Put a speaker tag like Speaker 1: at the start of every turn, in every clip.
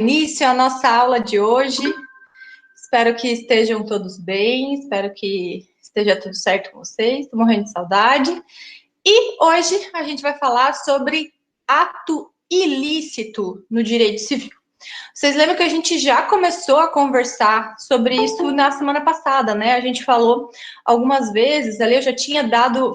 Speaker 1: início à nossa aula de hoje. Espero que estejam todos bem, espero que esteja tudo certo com vocês, estou morrendo de saudade. E hoje a gente vai falar sobre ato ilícito no direito civil. Vocês lembram que a gente já começou a conversar sobre isso na semana passada, né? A gente falou algumas vezes, ali eu já tinha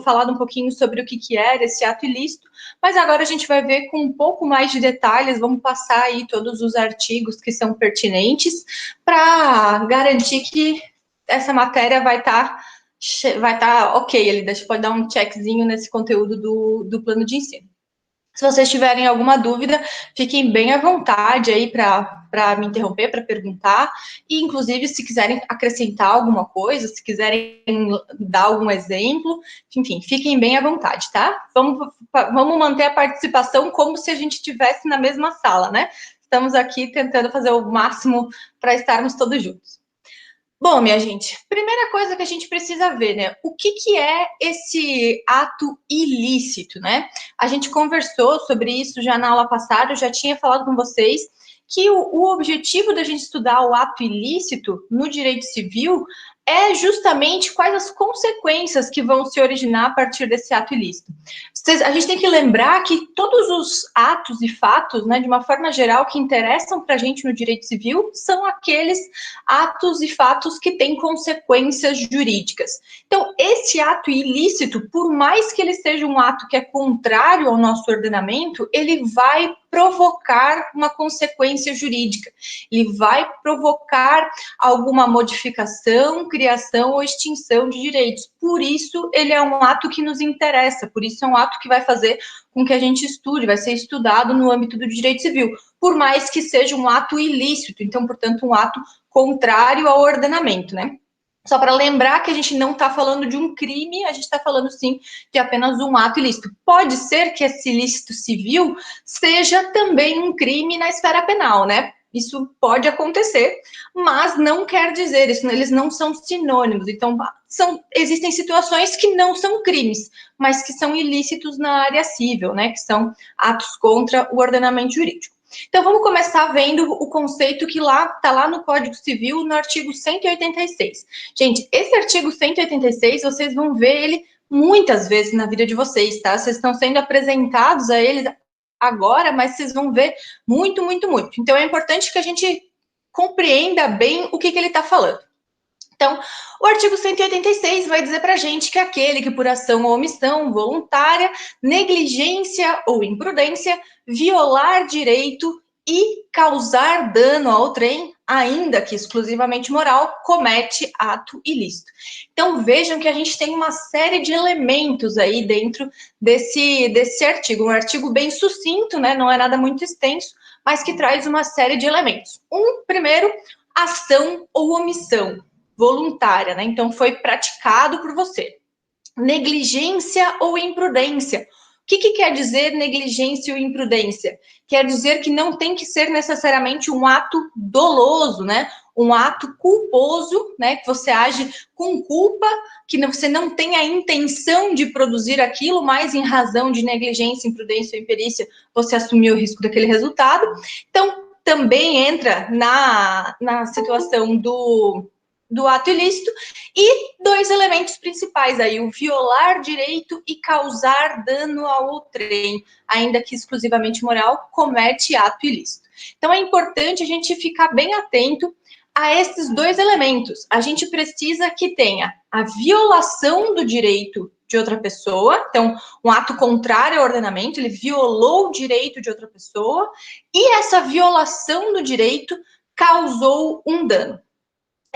Speaker 1: falado um pouquinho sobre o que era esse ato ilícito, mas agora a gente vai ver com um pouco mais de detalhes, vamos passar aí todos os artigos que são pertinentes para garantir que essa matéria vai estar ok, ali, pode dar um checkzinho nesse conteúdo do plano de ensino. Se vocês tiverem alguma dúvida, fiquem bem à vontade aí para me interromper, para perguntar. E, inclusive, se quiserem acrescentar alguma coisa, se quiserem dar algum exemplo, enfim, fiquem bem à vontade, tá? Vamos manter a participação como se a gente estivesse na mesma sala, né? Estamos aqui tentando fazer o máximo para estarmos todos juntos. Bom, minha gente, primeira coisa que a gente precisa ver, né? O que é esse ato ilícito, né? A gente conversou sobre isso já na aula passada, eu já tinha falado com vocês que o objetivo da gente estudar o ato ilícito no direito civil é justamente quais as consequências que vão se originar a partir desse ato ilícito. A gente tem que lembrar que todos os atos e fatos, né, de uma forma geral, que interessam para a gente no direito civil, são aqueles atos e fatos que têm consequências jurídicas. Então, esse ato ilícito, por mais que ele seja um ato que é contrário ao nosso ordenamento, ele vai provocar uma consequência jurídica. Ele vai provocar alguma modificação, criação ou extinção de direitos. Por isso, ele é um ato que nos interessa, por isso é um ato que vai fazer com que a gente estude, vai ser estudado no âmbito do direito civil, por mais que seja um ato ilícito, então, portanto, um ato contrário ao ordenamento, né? Só para lembrar que a gente não está falando de um crime, a gente está falando, sim, de apenas um ato ilícito. Pode ser que esse ilícito civil seja também um crime na esfera penal, né? Isso pode acontecer, mas não quer dizer, eles não são sinônimos. Então, existem situações que não são crimes, mas que são ilícitos na área civil, né? Que são atos contra o ordenamento jurídico. Então, vamos começar vendo o conceito que está lá no Código Civil, no artigo 186. Gente, esse artigo 186, vocês vão ver ele muitas vezes na vida de vocês, tá? Vocês estão sendo apresentados a ele agora, mas vocês vão ver muito, muito, muito. Então, é importante que a gente compreenda bem o que ele está falando. Então, o artigo 186 vai dizer para a gente que aquele que por ação ou omissão voluntária, negligência ou imprudência, violar direito e causar dano ao trem, ainda que exclusivamente moral, comete ato ilícito. Então, vejam que a gente tem uma série de elementos aí dentro desse artigo. Um artigo bem sucinto, né? Não é nada muito extenso, mas que traz uma série de elementos. Primeiro, ação ou omissão voluntária, né? Então, foi praticado por você. Negligência ou imprudência. O que quer dizer negligência ou imprudência? Quer dizer que não tem que ser necessariamente um ato doloso, né? Um ato culposo, né? Que você age com culpa, que você não tem a intenção de produzir aquilo, mas em razão de negligência, imprudência ou imperícia, você assumiu o risco daquele resultado. Então, também entra na situação do ato ilícito, e dois elementos principais aí, o violar direito e causar dano ao outrem, ainda que exclusivamente moral, comete ato ilícito. Então, é importante a gente ficar bem atento a esses dois elementos. A gente precisa que tenha a violação do direito de outra pessoa, então, um ato contrário ao ordenamento, ele violou o direito de outra pessoa, e essa violação do direito causou um dano.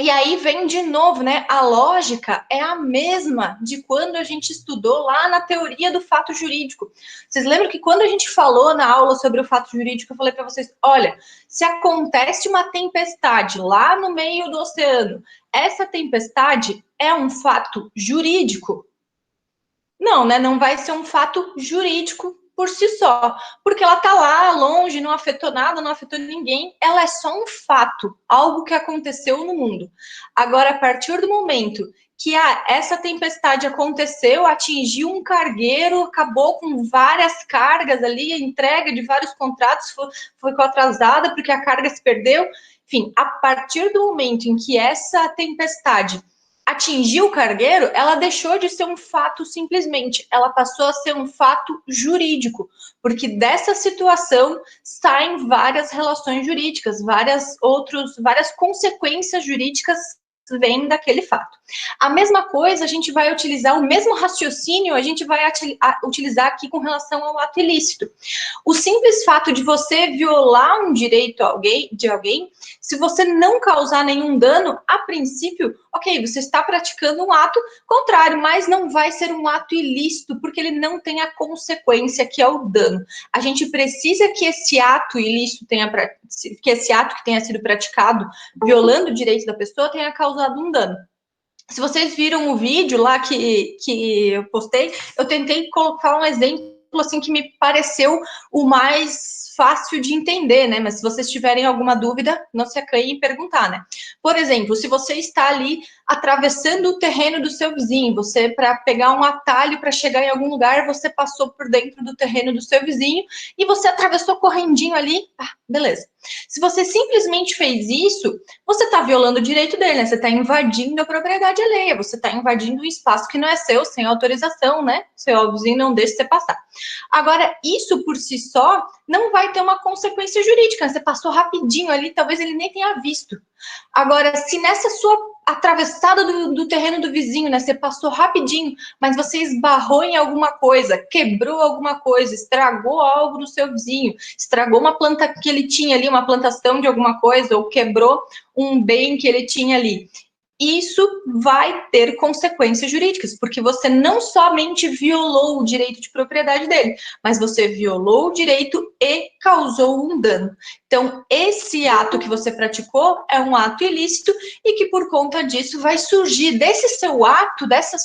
Speaker 1: E aí vem de novo, né? A lógica é a mesma de quando a gente estudou lá na teoria do fato jurídico. Vocês lembram que quando a gente falou na aula sobre o fato jurídico, eu falei para vocês, olha, se acontece uma tempestade lá no meio do oceano, essa tempestade é um fato jurídico? Não, né? Não vai ser um fato jurídico, por si só, porque ela está lá longe, não afetou nada, não afetou ninguém, ela é só um fato, algo que aconteceu no mundo. Agora, a partir do momento que essa tempestade aconteceu, atingiu um cargueiro, acabou com várias cargas ali, a entrega de vários contratos ficou atrasada porque a carga se perdeu. Enfim, a partir do momento em que essa tempestade atingiu o cargueiro, ela deixou de ser um fato simplesmente, ela passou a ser um fato jurídico, porque dessa situação saem várias relações jurídicas, várias consequências jurídicas vêm daquele fato. A mesma coisa, a gente vai utilizar o mesmo raciocínio, a gente vai utilizar aqui com relação ao ato ilícito. O simples fato de você violar um direito de alguém, se você não causar nenhum dano, a princípio, ok, você está praticando um ato contrário, mas não vai ser um ato ilícito, porque ele não tem a consequência que é o dano. A gente precisa que esse ato ilícito que esse ato que tenha sido praticado, violando o direito da pessoa, tenha causado um dano. Se vocês viram o vídeo lá que eu postei, eu tentei colocar um exemplo assim que me pareceu o mais fácil de entender, né? Mas se vocês tiverem alguma dúvida, não se acanhem em perguntar, né? Por exemplo, se você está ali atravessando o terreno do seu vizinho, você, para pegar um atalho para chegar em algum lugar, você passou por dentro do terreno do seu vizinho e você atravessou correndinho ali, beleza. Se você simplesmente fez isso, você está violando o direito dele, né? Você está invadindo a propriedade alheia, você está invadindo um espaço que não é seu, sem autorização, né? Seu vizinho não deixa você passar. Agora, isso por si só não vai ter uma consequência jurídica. Você passou rapidinho ali, talvez ele nem tenha visto. Agora, se nessa sua atravessada do terreno do vizinho, né, você passou rapidinho, mas você esbarrou em alguma coisa, quebrou alguma coisa, estragou algo no seu vizinho, estragou uma planta que ele tinha ali, uma plantação de alguma coisa, ou quebrou um bem que ele tinha ali. Isso vai ter consequências jurídicas, porque você não somente violou o direito de propriedade dele, mas você violou o direito e causou um dano. Então, esse ato que você praticou é um ato ilícito e que, por conta disso, vai surgir desse seu ato, dessa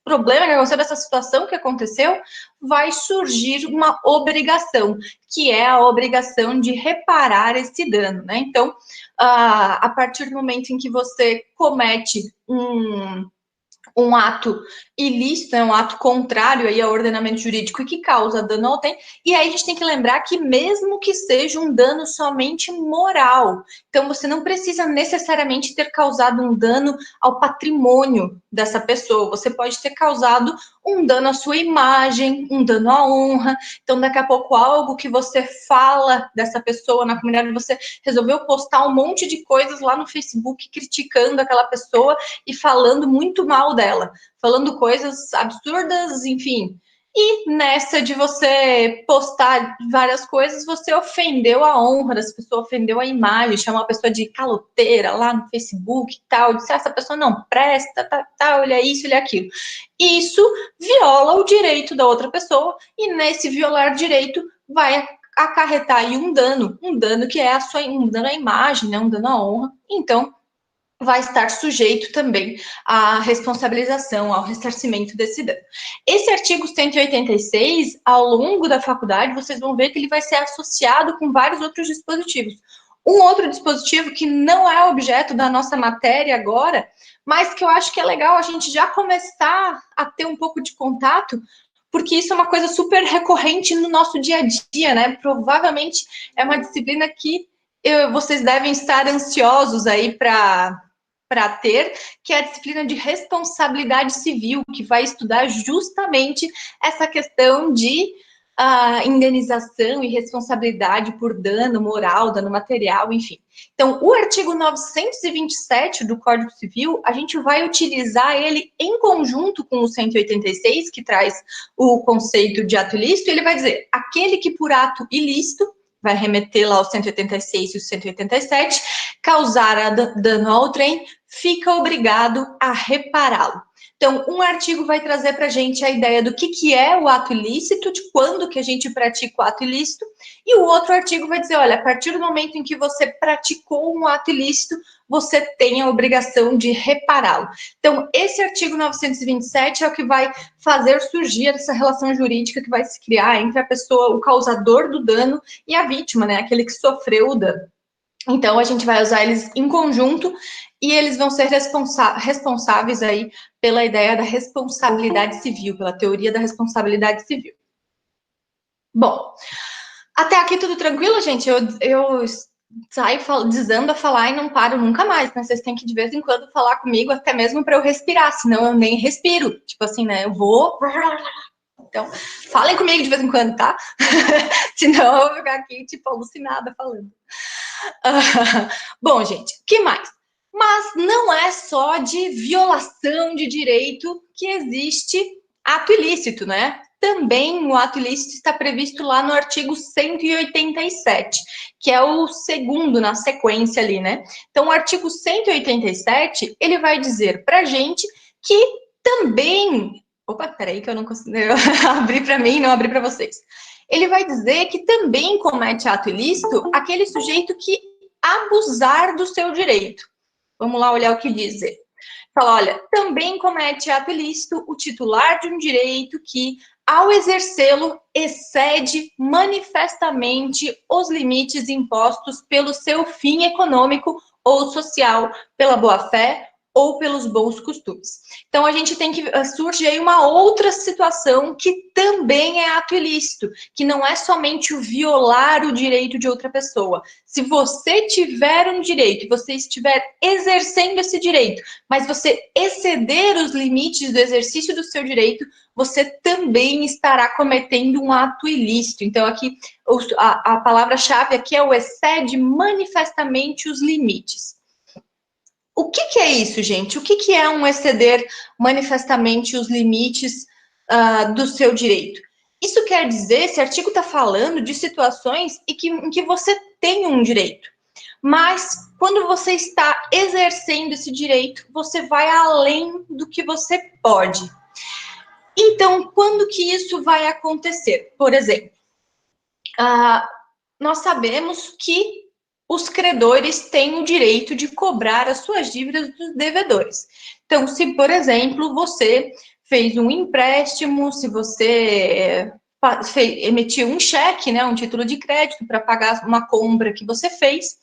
Speaker 1: problema que aconteceu, dessa situação que aconteceu, vai surgir uma obrigação, que é a obrigação de reparar esse dano, né? Então, a partir do momento em que você comete um ato ilícito, um ato contrário aí ao ordenamento jurídico e que causa dano ao outrem, e aí a gente tem que lembrar que mesmo que seja um dano somente moral, então você não precisa necessariamente ter causado um dano ao patrimônio dessa pessoa, você pode ter causado um dano à sua imagem, um dano à honra, então daqui a pouco algo que você fala dessa pessoa na comunidade, você resolveu postar um monte de coisas lá no Facebook criticando aquela pessoa e falando muito mal dela, falando coisas absurdas, enfim. E nessa de você postar várias coisas, você ofendeu a honra dessa pessoa, ofendeu a imagem, chamou a pessoa de caloteira lá no Facebook e tal, disse, essa pessoa não presta, tá, olha isso, olha aquilo. Isso viola o direito da outra pessoa, e nesse violar direito vai acarretar aí um dano que é um dano à imagem, né, um dano à honra. Então, vai estar sujeito também à responsabilização, ao ressarcimento desse dano. Esse artigo 186, ao longo da faculdade, vocês vão ver que ele vai ser associado com vários outros dispositivos. Um outro dispositivo que não é objeto da nossa matéria agora, mas que eu acho que é legal a gente já começar a ter um pouco de contato, porque isso é uma coisa super recorrente no nosso dia a dia, né? Provavelmente é uma disciplina que vocês devem estar ansiosos aí para ter, que é a disciplina de responsabilidade civil, que vai estudar justamente essa questão de indenização e responsabilidade por dano moral, dano material, enfim. Então, o artigo 927 do Código Civil, a gente vai utilizar ele em conjunto com o 186, que traz o conceito de ato ilícito, ele vai dizer, aquele que por ato ilícito, vai remeter lá ao 186 e o 187, causar dano ao outrem, fica obrigado a repará-lo. Então, um artigo vai trazer para a gente a ideia do que é o ato ilícito, de quando que a gente pratica o ato ilícito, e o outro artigo vai dizer, olha, a partir do momento em que você praticou um ato ilícito, você tem a obrigação de repará-lo. Então, esse artigo 927 é o que vai fazer surgir essa relação jurídica que vai se criar entre a pessoa, o causador do dano, e a vítima, né, aquele que sofreu o dano. Então, a gente vai usar eles em conjunto e eles vão ser responsáveis aí pela ideia da responsabilidade civil, pela teoria da responsabilidade civil. Bom, até aqui tudo tranquilo, gente? Eu saio dizendo a falar e não paro nunca mais, né? Vocês têm que de vez em quando falar comigo, até mesmo para eu respirar, senão eu nem respiro. Tipo assim, né? Eu vou... Então, falem comigo de vez em quando, tá? Senão eu vou ficar aqui, tipo, alucinada falando. Bom, gente, o que mais? Mas não é só de violação de direito que existe ato ilícito, né? Também o ato ilícito está previsto lá no artigo 187, que é o segundo na sequência ali, né? Então, o artigo 187, ele vai dizer pra gente que também... Opa, peraí que eu não consigo abrir para mim, não abrir para vocês. Ele vai dizer que também comete ato ilícito aquele sujeito que abusar do seu direito. Vamos lá olhar o que diz. Fala, olha, também comete ato ilícito o titular de um direito que, ao exercê-lo, excede manifestamente os limites impostos pelo seu fim econômico ou social, pela boa-fé ou pelos bons costumes. Então, a gente tem que... surge aí uma outra situação que também é ato ilícito, que não é somente o violar o direito de outra pessoa. Se você tiver um direito e você estiver exercendo esse direito, mas você exceder os limites do exercício do seu direito, você também estará cometendo um ato ilícito. Então, aqui, a palavra-chave aqui é o excede manifestamente os limites. O que é isso, gente? O que é um exceder manifestamente os limites do seu direito? Isso quer dizer, esse artigo está falando de situações em que você tem um direito, mas quando você está exercendo esse direito, você vai além do que você pode. Então, quando que isso vai acontecer? Por exemplo, nós sabemos que os credores têm o direito de cobrar as suas dívidas dos devedores. Então, se, por exemplo, você fez um empréstimo, se você emitiu um cheque, né, um título de crédito para pagar uma compra que você fez,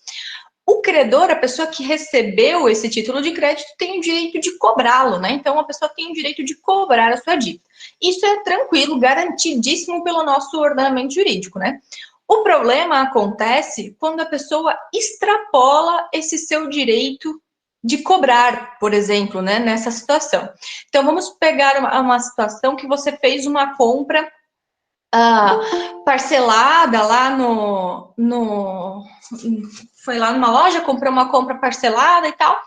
Speaker 1: o credor, a pessoa que recebeu esse título de crédito, tem o direito de cobrá-lo, né? Então, a pessoa tem o direito de cobrar a sua dívida. Isso é tranquilo, garantidíssimo pelo nosso ordenamento jurídico, né? O problema acontece quando a pessoa extrapola esse seu direito de cobrar, por exemplo, né, nessa situação. Então, vamos pegar uma situação que você fez uma compra parcelada lá foi lá numa loja, comprou uma compra parcelada e tal,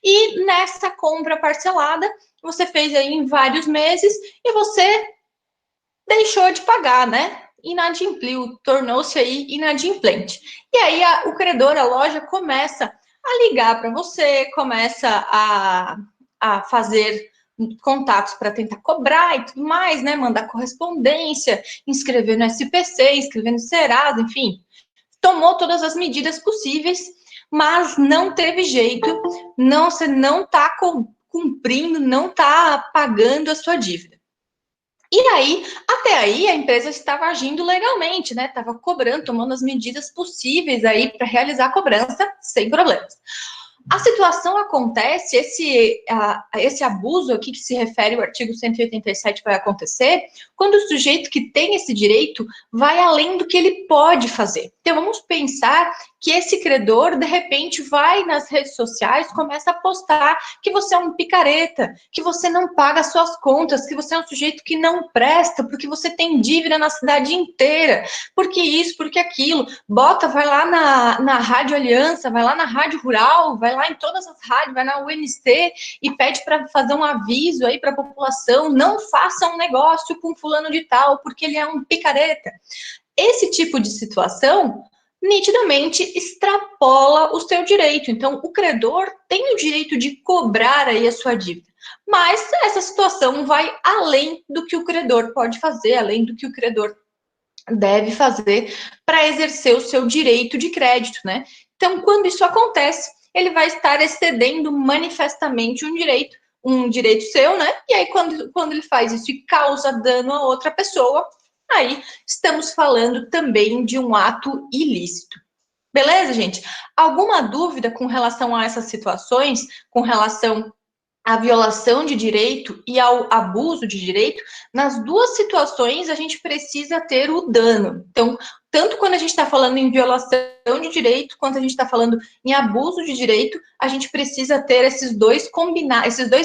Speaker 1: e nessa compra parcelada, você fez aí em vários meses e você deixou de pagar, né? Inadimpliu, tornou-se aí inadimplente. E aí o credor, a loja, começa a ligar para você, começa a fazer contatos para tentar cobrar e tudo mais, né? Mandar correspondência, inscrever no SPC, inscrever no Serasa, enfim. Tomou todas as medidas possíveis, mas não teve jeito, você não está cumprindo, não está pagando a sua dívida. E aí, até aí, a empresa estava agindo legalmente, né? Estava cobrando, tomando as medidas possíveis aí para realizar a cobrança sem problemas. A situação acontece, esse abuso aqui que se refere ao artigo 187 vai acontecer quando o sujeito que tem esse direito vai além do que ele pode fazer. Então, vamos pensar que esse credor, de repente, vai nas redes sociais, começa a postar que você é um picareta, que você não paga suas contas, que você é um sujeito que não presta, porque você tem dívida na cidade inteira, porque isso, porque aquilo. Bota, vai lá na Rádio Aliança, vai lá na Rádio Rural, vai lá em todas as rádios, vai na UNC e pede para fazer um aviso aí para a população, não faça um negócio com fulano de tal, porque ele é um picareta. Esse tipo de situação nitidamente extrapola o seu direito. Então, o credor tem o direito de cobrar aí a sua dívida. Mas essa situação vai além do que o credor pode fazer, além do que o credor deve fazer para exercer o seu direito de crédito, né? Então, quando isso acontece, ele vai estar excedendo manifestamente um direito seu, né? E aí, quando ele faz isso e causa dano a outra pessoa, aí estamos falando também de um ato ilícito. Beleza, gente? Alguma dúvida com relação a essas situações, com relação à violação de direito e ao abuso de direito? Nas duas situações, a gente precisa ter o dano. Então, tanto quando a gente está falando em violação de direito, quanto a gente está falando em abuso de direito, a gente precisa ter esses dois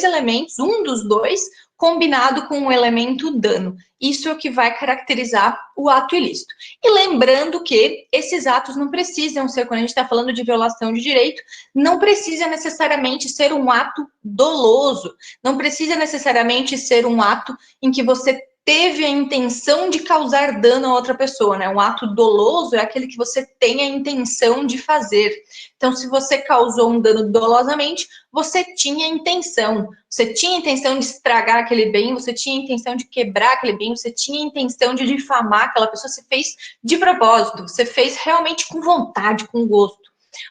Speaker 1: elementos, um dos dois, combinado com o elemento dano. Isso é o que vai caracterizar o ato ilícito. E lembrando que esses atos não precisam ser, quando a gente está falando de violação de direito, não precisa necessariamente ser um ato doloso, não precisa necessariamente ser um ato em que você teve a intenção de causar dano a outra pessoa, né? Um ato doloso é aquele que você tem a intenção de fazer. Então, se você causou um dano dolosamente, você tinha intenção de estragar aquele bem, você tinha intenção de quebrar aquele bem, você tinha intenção de difamar aquela pessoa, você fez de propósito, você fez realmente com vontade, com gosto.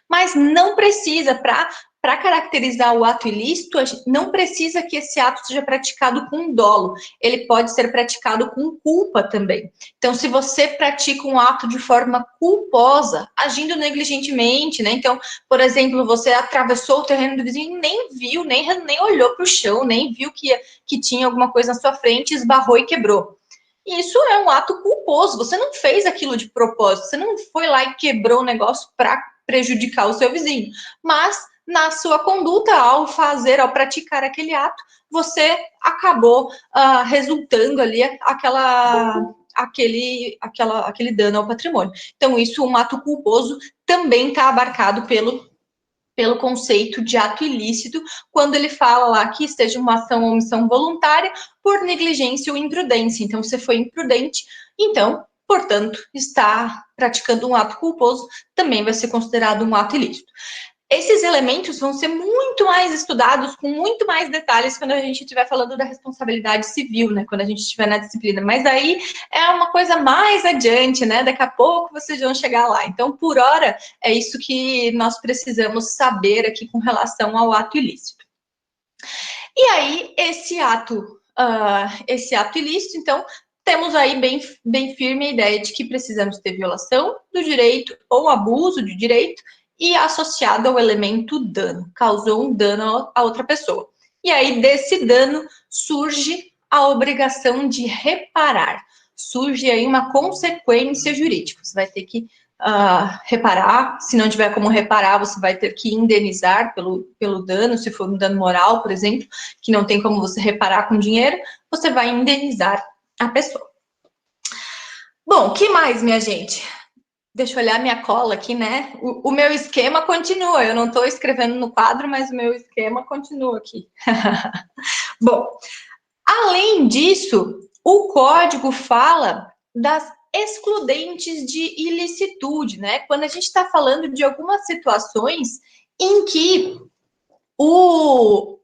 Speaker 1: Mas não precisa, para caracterizar o ato ilícito, não precisa que esse ato seja praticado com dolo. Ele pode ser praticado com culpa também. Então, se você pratica um ato de forma culposa, agindo negligentemente, né? Então, por exemplo, você atravessou o terreno do vizinho e nem viu, nem olhou para o chão, nem viu que tinha alguma coisa na sua frente, esbarrou e quebrou. Isso é um ato culposo. Você não fez aquilo de propósito. Você não foi lá e quebrou o negócio para prejudicar o seu vizinho. Mas na sua conduta, ao praticar aquele ato, você acabou resultando ali aquele dano ao patrimônio. Então, isso, um ato culposo, também está abarcado pelo conceito de ato ilícito, quando ele fala lá que esteja uma ação ou omissão voluntária por negligência ou imprudência. Então, você foi imprudente, então, portanto, está praticando um ato culposo, também vai ser considerado um ato ilícito. Esses elementos vão ser muito mais estudados, com muito mais detalhes, quando a gente estiver falando da responsabilidade civil, né? Quando a gente estiver na disciplina. Mas aí é uma coisa mais adiante, né? Daqui a pouco vocês vão chegar lá. Então, por hora, é isso que nós precisamos saber aqui com relação ao ato ilícito. E aí, esse ato ilícito, então, temos aí bem firme a ideia de que precisamos ter violação do direito ou abuso de direito, e associado ao elemento dano, causou um dano a outra pessoa. E aí, desse dano, surge a obrigação de reparar. Surge aí uma consequência jurídica. Você vai ter que reparar. Se não tiver como reparar, você vai ter que indenizar pelo dano. Se for um dano moral, por exemplo, que não tem como você reparar com dinheiro, você vai indenizar a pessoa. Bom, o que mais, minha gente? Deixa eu olhar minha cola aqui, né? O meu esquema continua. Eu não estou escrevendo no quadro, mas o meu esquema continua aqui. Bom, além disso, o código fala das excludentes de ilicitude, né? Quando a gente está falando de algumas situações em que o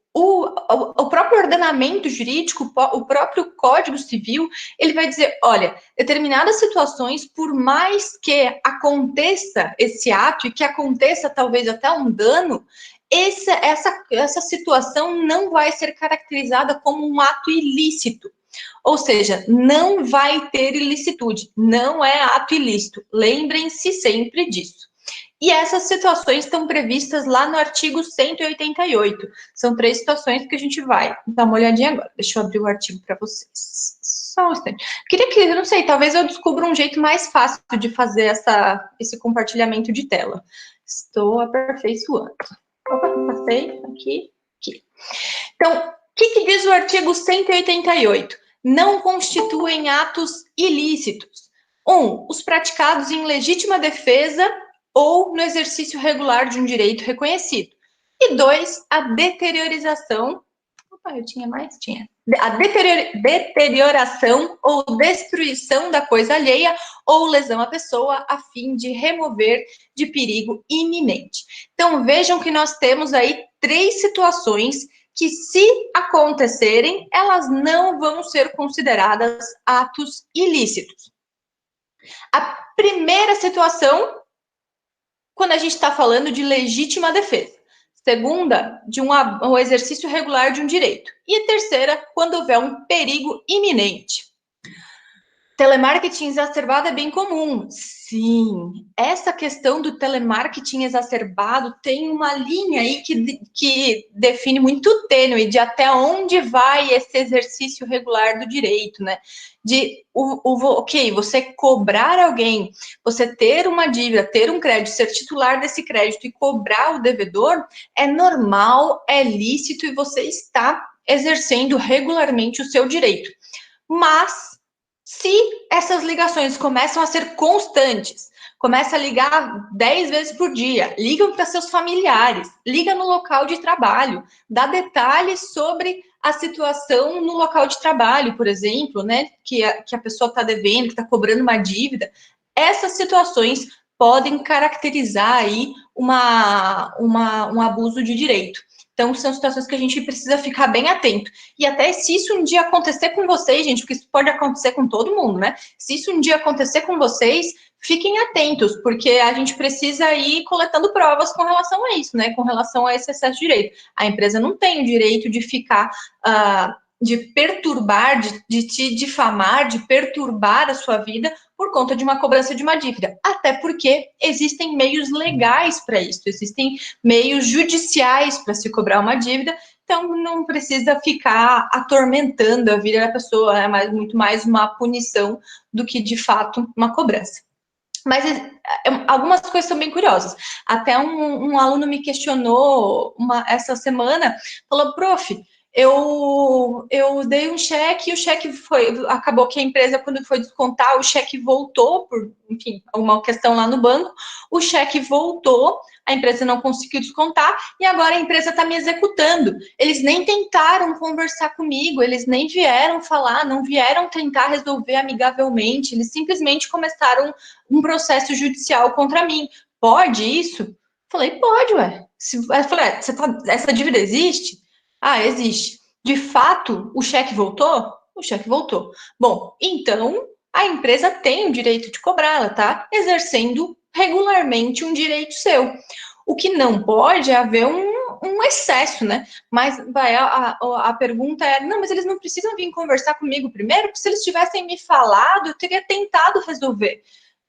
Speaker 1: próprio ordenamento jurídico, o próprio Código Civil, ele vai dizer, olha, determinadas situações, por mais que aconteça esse ato e que aconteça talvez até um dano, essa situação não vai ser caracterizada como um ato ilícito. Ou seja, não vai ter ilicitude, não é ato ilícito. Lembrem-se sempre disso. E essas situações estão previstas lá no artigo 188. São 3 situações que a gente vai dar uma olhadinha agora. Deixa eu abrir o artigo para vocês. Só um instante. Eu não sei, talvez eu descubra um jeito mais fácil de fazer esse compartilhamento de tela. Estou aperfeiçoando. Opa, passei aqui. Então, o que diz o artigo 188? Não constituem atos ilícitos. 1. Os praticados em legítima defesa ou no exercício regular de um direito reconhecido. E 2, a deteriorização Ah, eu tinha mais? Tinha. A deterioração ou destruição da coisa alheia ou lesão à pessoa a fim de remover de perigo iminente. Então, vejam que nós temos aí 3 situações que, se acontecerem, elas não vão ser consideradas atos ilícitos. A primeira situação, quando a gente está falando de legítima defesa. Segunda, de um exercício regular de um direito. E a terceira, quando houver um perigo iminente. Telemarketing exacerbado é bem comum. Sim, essa questão do telemarketing exacerbado tem uma linha aí que define muito tênue de até onde vai esse exercício regular do direito, né? Ok, você cobrar alguém, você ter uma dívida, ter um crédito, ser titular desse crédito e cobrar o devedor é normal, é lícito e você está exercendo regularmente o seu direito. Mas se essas ligações começam a ser constantes, começa a ligar 10 vezes por dia, ligam para seus familiares, liga no local de trabalho, dá detalhes sobre a situação no local de trabalho, por exemplo, né, que a pessoa está devendo, que está cobrando uma dívida, essas situações podem caracterizar aí um abuso de direito. Então, são situações que a gente precisa ficar bem atento. E até se isso um dia acontecer com vocês, gente, porque isso pode acontecer com todo mundo, né? Se isso um dia acontecer com vocês, fiquem atentos, porque a gente precisa ir coletando provas com relação a isso, né? Com relação a esse excesso de direito. A empresa não tem o direito de ficar, de perturbar, de te difamar, de perturbar a sua vida por conta de uma cobrança de uma dívida. Até porque existem meios legais para isso, existem meios judiciais para se cobrar uma dívida, então não precisa ficar atormentando a vida da pessoa, é muito mais uma punição do que, de fato, uma cobrança. Mas algumas coisas são bem curiosas. Até um aluno me questionou essa semana, falou, prof, eu dei um cheque e o cheque acabou que a empresa, quando foi descontar, o cheque voltou, por, enfim, uma questão lá no banco, o cheque voltou, a empresa não conseguiu descontar e agora a empresa está me executando. Eles nem tentaram conversar comigo, eles nem vieram falar, não vieram tentar resolver amigavelmente, eles simplesmente começaram um processo judicial contra mim. Pode isso? Falei, pode, ué. Eu falei, essa dívida existe? Ah, existe. De fato, o cheque voltou? O cheque voltou. Bom, então a empresa tem o direito de cobrar, ela está exercendo regularmente um direito seu. O que não pode é haver um excesso, né? Mas a pergunta é, não, mas eles não precisam vir conversar comigo primeiro, porque se eles tivessem me falado, eu teria tentado resolver.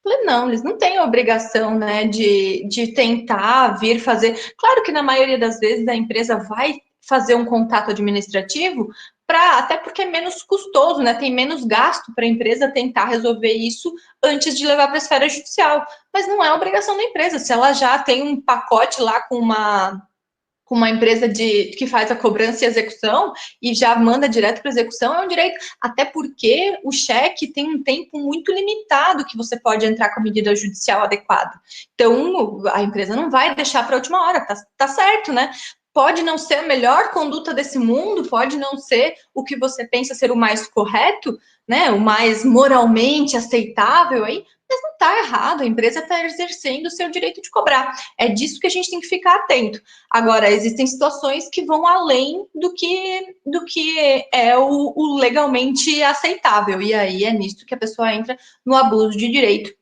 Speaker 1: Falei, não, eles não têm a obrigação, né, de tentar vir fazer. Claro que na maioria das vezes a empresa vai fazer um contato administrativo, até porque é menos custoso, né? Tem menos gasto para a empresa tentar resolver isso antes de levar para a esfera judicial. Mas não é obrigação da empresa. Se ela já tem um pacote lá com uma empresa que faz a cobrança e execução e já manda direto para execução, é um direito, até porque o cheque tem um tempo muito limitado que você pode entrar com a medida judicial adequada. Então, a empresa não vai deixar para a última hora, tá certo, né? Pode não ser a melhor conduta desse mundo, pode não ser o que você pensa ser o mais correto, né? O mais moralmente aceitável aí, mas não está errado, a empresa está exercendo o seu direito de cobrar. É disso que a gente tem que ficar atento. Agora, existem situações que vão além do que é o legalmente aceitável, e aí é nisso que a pessoa entra no abuso de direito,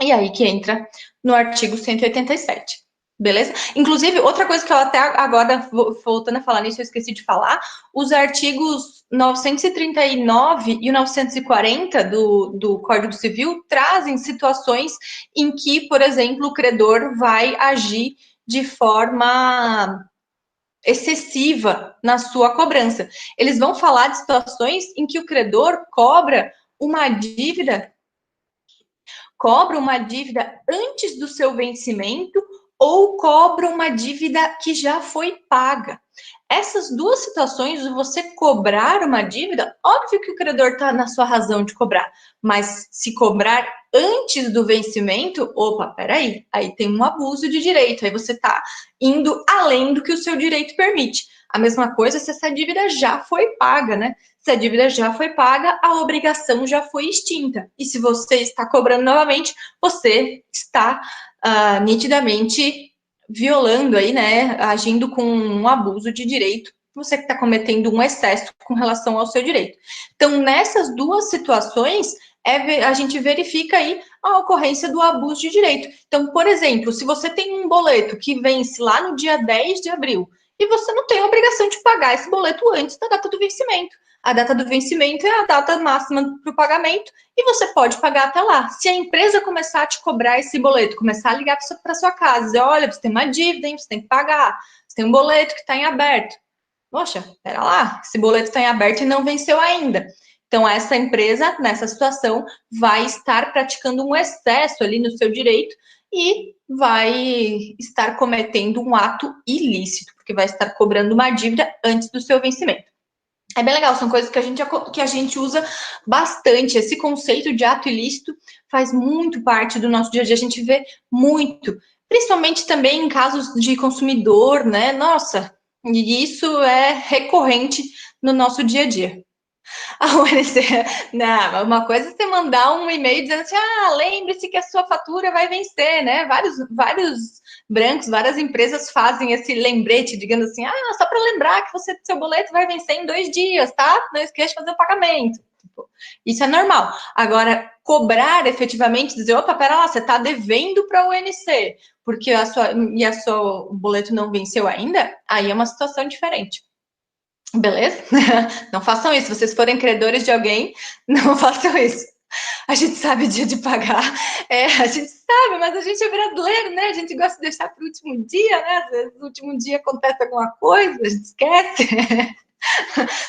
Speaker 1: e aí que entra no artigo 187. Beleza? Inclusive, outra coisa que eu até agora, voltando a falar nisso, eu esqueci de falar, os artigos 939 e o 940 do Código Civil trazem situações em que, por exemplo, o credor vai agir de forma excessiva na sua cobrança. Eles vão falar de situações em que o credor cobra uma dívida antes do seu vencimento ou cobra uma dívida que já foi paga. Essas duas situações, você cobrar uma dívida, óbvio que o credor está na sua razão de cobrar, mas se cobrar antes do vencimento, opa, peraí, aí tem um abuso de direito, aí você está indo além do que o seu direito permite. A mesma coisa se essa dívida já foi paga, né? Se a dívida já foi paga, a obrigação já foi extinta. E se você está cobrando novamente, você está nitidamente violando aí, né? Agindo com um abuso de direito. Você que está cometendo um excesso com relação ao seu direito. Então, nessas duas situações, a gente verifica aí a ocorrência do abuso de direito. Então, por exemplo, se você tem um boleto que vence lá no dia 10 de abril e você não tem a obrigação de pagar esse boleto antes da data do vencimento. A data do vencimento é a data máxima para o pagamento e você pode pagar até lá. Se a empresa começar a te cobrar esse boleto, começar a ligar para sua casa, dizer, olha, você tem uma dívida, hein, você tem que pagar, você tem um boleto que está em aberto. Poxa, pera lá, esse boleto está em aberto e não venceu ainda. Então, essa empresa, nessa situação, vai estar praticando um excesso ali no seu direito e vai estar cometendo um ato ilícito, porque vai estar cobrando uma dívida antes do seu vencimento. É bem legal, são coisas que a gente usa bastante. Esse conceito de ato ilícito faz muito parte do nosso dia a dia, a gente vê muito, principalmente também em casos de consumidor, né? Nossa, e isso é recorrente no nosso dia a dia. A UNC, não, uma coisa é você mandar um e-mail dizendo assim, lembre-se que a sua fatura vai vencer, né? Vários bancos, várias empresas fazem esse lembrete, digamos assim, só para lembrar que seu boleto vai vencer em 2 dias, tá? Não esqueça de fazer o pagamento. Isso é normal. Agora, cobrar efetivamente, dizer, opa, pera lá, você está devendo para a UNC, porque o boleto não venceu ainda, aí é uma situação diferente. Beleza? Não façam isso. Se vocês forem credores de alguém, não façam isso. A gente sabe o dia de pagar. A gente sabe, mas a gente é brasileiro, né? A gente gosta de deixar para o último dia, né? Às vezes no último dia acontece alguma coisa, a gente esquece.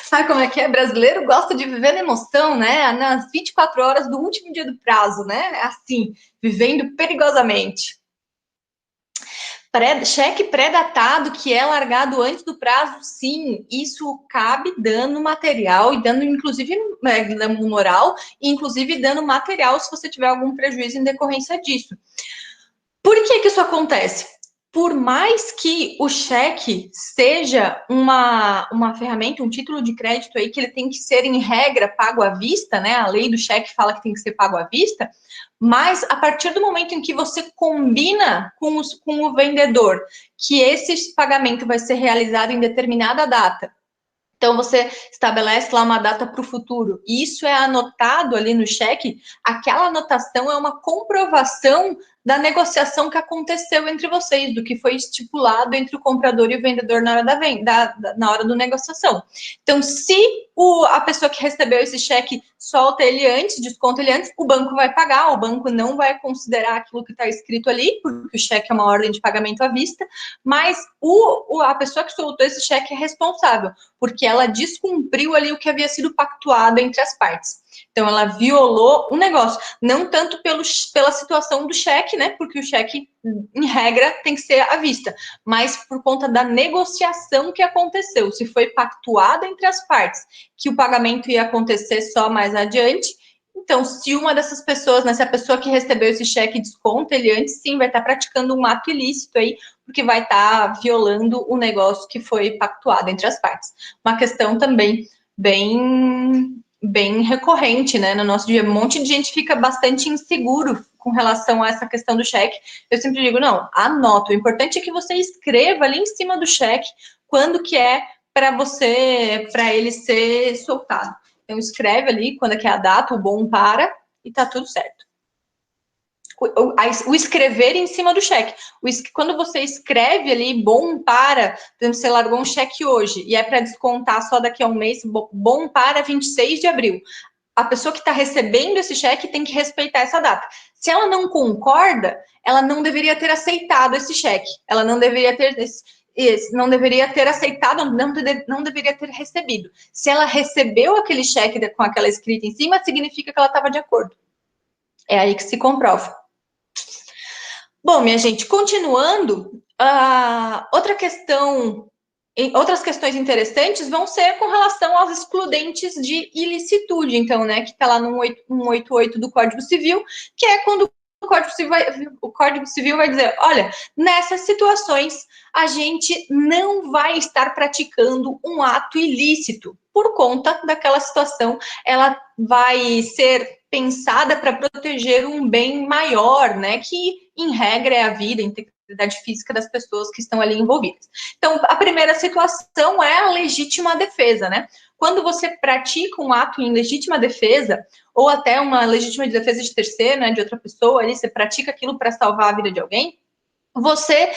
Speaker 1: Sabe como é que é? Brasileiro gosta de viver na emoção, né? Nas 24 horas do último dia do prazo, né? É assim, vivendo perigosamente. Cheque pré-datado que é largado antes do prazo, sim, isso cabe dano material e dano, inclusive, dano moral, e inclusive dano material se você tiver algum prejuízo em decorrência disso. Por que isso acontece? Por mais que o cheque seja uma ferramenta, um título de crédito aí que ele tem que ser, em regra, pago à vista, né? A lei do cheque fala que tem que ser pago à vista, mas a partir do momento em que você combina com o vendedor que esse pagamento vai ser realizado em determinada data, então, você estabelece lá uma data para o futuro, e isso é anotado ali no cheque, aquela anotação é uma comprovação da negociação que aconteceu entre vocês, do que foi estipulado entre o comprador e o vendedor na hora da venda, na hora da negociação. Então, se a pessoa que recebeu esse cheque solta ele antes, desconta ele antes, o banco vai pagar, o banco não vai considerar aquilo que está escrito ali, porque o cheque é uma ordem de pagamento à vista, mas a pessoa que soltou esse cheque é responsável, porque ela descumpriu ali o que havia sido pactuado entre as partes. Então, ela violou o negócio, não tanto pela situação do cheque, né? Porque o cheque, em regra, tem que ser à vista, mas por conta da negociação que aconteceu. Se foi pactuado entre as partes que o pagamento ia acontecer só mais adiante, então, se uma dessas pessoas, né, se a pessoa que recebeu esse cheque desconta ele antes, sim, vai estar praticando um ato ilícito aí, porque vai estar violando o negócio que foi pactuado entre as partes. Uma questão também bem recorrente, né, no nosso dia. Um monte de gente fica bastante inseguro com relação a essa questão do cheque. Eu sempre digo, não, anota. O importante é que você escreva ali em cima do cheque quando que é para ele ser soltado. Então, escreve ali quando é que é a data, o bom para, e tá tudo certo. O escrever em cima do cheque. Quando você escreve ali, bom para, por exemplo, você largou um cheque hoje, e é para descontar só daqui a um mês, bom para 26 de abril. A pessoa que está recebendo esse cheque tem que respeitar essa data. Se ela não concorda, ela não deveria ter aceitado esse cheque. Ela não deveria ter aceitado, não deveria ter recebido. Se ela recebeu aquele cheque com aquela escrita em cima, significa que ela estava de acordo. É aí que se comprova. Bom, minha gente, continuando, outras questões interessantes vão ser com relação aos excludentes de ilicitude, então, né, que está lá no 188 do Código Civil, que é quando o Código Civil vai dizer, olha, nessas situações a gente não vai estar praticando um ato ilícito por conta daquela situação, ela vai ser pensada para proteger um bem maior, né, que em regra é a vida, a integridade física das pessoas que estão ali envolvidas. Então, a primeira situação é a legítima defesa, né? Quando você pratica um ato em legítima defesa, ou até uma legítima defesa de terceiro, né, de outra pessoa, ali, você pratica aquilo para salvar a vida de alguém, você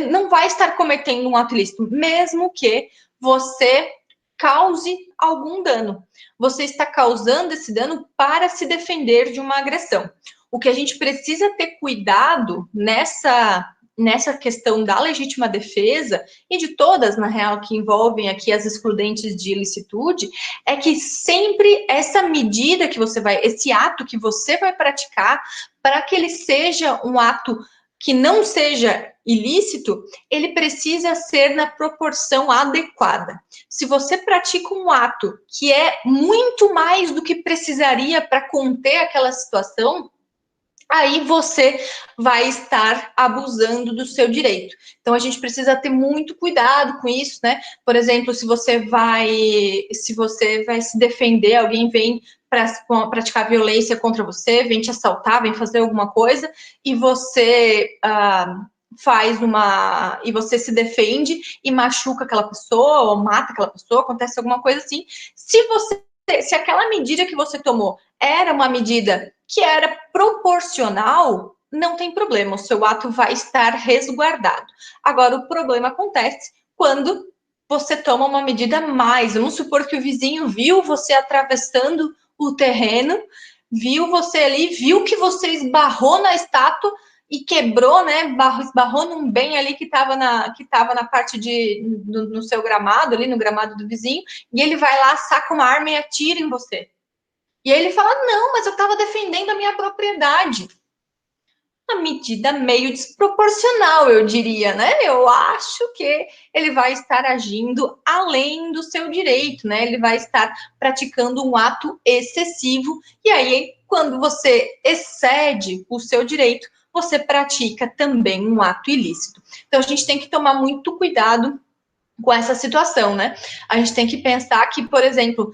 Speaker 1: não vai estar cometendo um ato ilícito, mesmo que você cause algum dano. Você está causando esse dano para se defender de uma agressão. O que a gente precisa ter cuidado nessa questão da legítima defesa e de todas, na real, que envolvem aqui as excludentes de ilicitude, é que sempre essa medida que você vai, esse ato que você vai praticar, para que ele seja um ato que não seja ilícito, ele precisa ser na proporção adequada. Se você pratica um ato que é muito mais do que precisaria para conter aquela situação, aí você vai estar abusando do seu direito. Então a gente precisa ter muito cuidado com isso, né? Por exemplo, se você vai se defender, alguém vem para praticar violência contra você, vem te assaltar, vem fazer alguma coisa e você e você se defende e machuca aquela pessoa ou mata aquela pessoa, acontece alguma coisa assim. Se aquela medida que você tomou era uma medida que era proporcional, não tem problema, o seu ato vai estar resguardado. Agora, o problema acontece quando você toma uma medida a mais. Vamos supor que o vizinho viu você atravessando o terreno, viu você ali, viu que você esbarrou na estátua e quebrou, né? Esbarrou num bem ali que estava na parte no seu gramado, ali no gramado do vizinho, e ele vai lá, saca uma arma e atira em você. E aí ele fala, não, mas eu estava defendendo a minha propriedade. Uma medida meio desproporcional, eu diria, né? Eu acho que ele vai estar agindo além do seu direito, né? Ele vai estar praticando um ato excessivo. E aí, quando você excede o seu direito, você pratica também um ato ilícito. Então, a gente tem que tomar muito cuidado com essa situação, né? A gente tem que pensar que, por exemplo,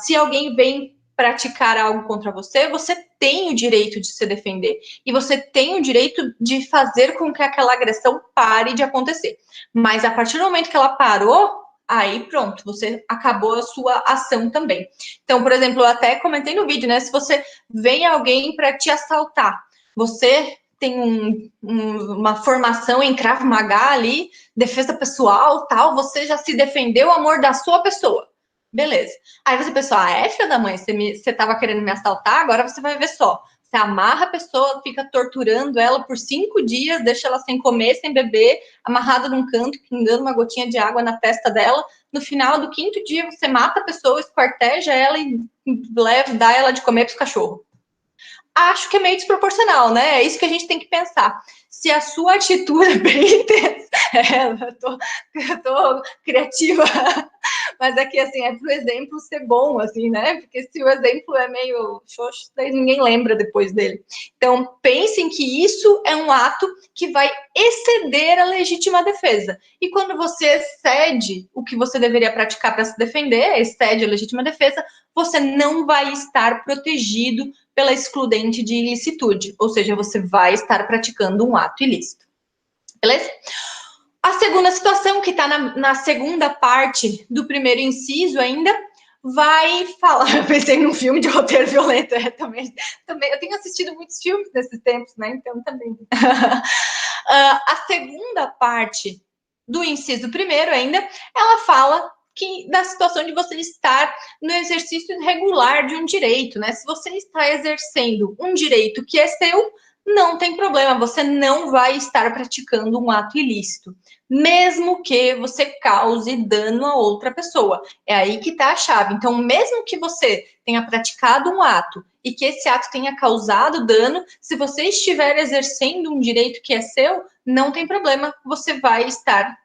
Speaker 1: se alguém vem praticar algo contra você, você tem o direito de se defender e você tem o direito de fazer com que aquela agressão pare de acontecer. Mas a partir do momento que ela parou, aí pronto, você acabou a sua ação também. Então, por exemplo, eu até comentei no vídeo, né? Se você vem alguém para te assaltar, você tem uma formação em Krav Maga ali, defesa pessoal, tal, você já se defendeu, amor da sua pessoa. Beleza. Aí você pensou, filha da mãe, você tava querendo me assaltar, agora você vai ver só. Você amarra a pessoa, fica torturando ela por 5 dias, deixa ela sem comer, sem beber, amarrada num canto, pingando uma gotinha de água na testa dela. No final do 5º dia, você mata a pessoa, esquarteja ela e dá ela de comer para os cachorros. Acho que é meio desproporcional, né? É isso que a gente tem que pensar. Se a sua atitude é bem intensa, eu tô criativa, mas aqui, assim, é pro exemplo ser bom, assim, né? Porque se o exemplo é meio xoxo, daí ninguém lembra depois dele. Então, pensem que isso é um ato que vai exceder a legítima defesa. E quando você excede o que você deveria praticar para se defender, excede a legítima defesa, você não vai estar protegido pela excludente de ilicitude, ou seja, você vai estar praticando um ato ilícito. Beleza? A segunda situação, que está na segunda parte do primeiro inciso ainda, vai falar... Eu pensei num filme de roteiro violento, também. Eu tenho assistido muitos filmes nesses tempos, né? Então, também. A segunda parte do inciso primeiro ainda, ela fala da situação de você estar no exercício regular de um direito, né? Se você está exercendo um direito que é seu, não tem problema, você não vai estar praticando um ato ilícito, mesmo que você cause dano a outra pessoa. É aí que está a chave. Então, mesmo que você tenha praticado um ato e que esse ato tenha causado dano, se você estiver exercendo um direito que é seu, não tem problema, você vai estar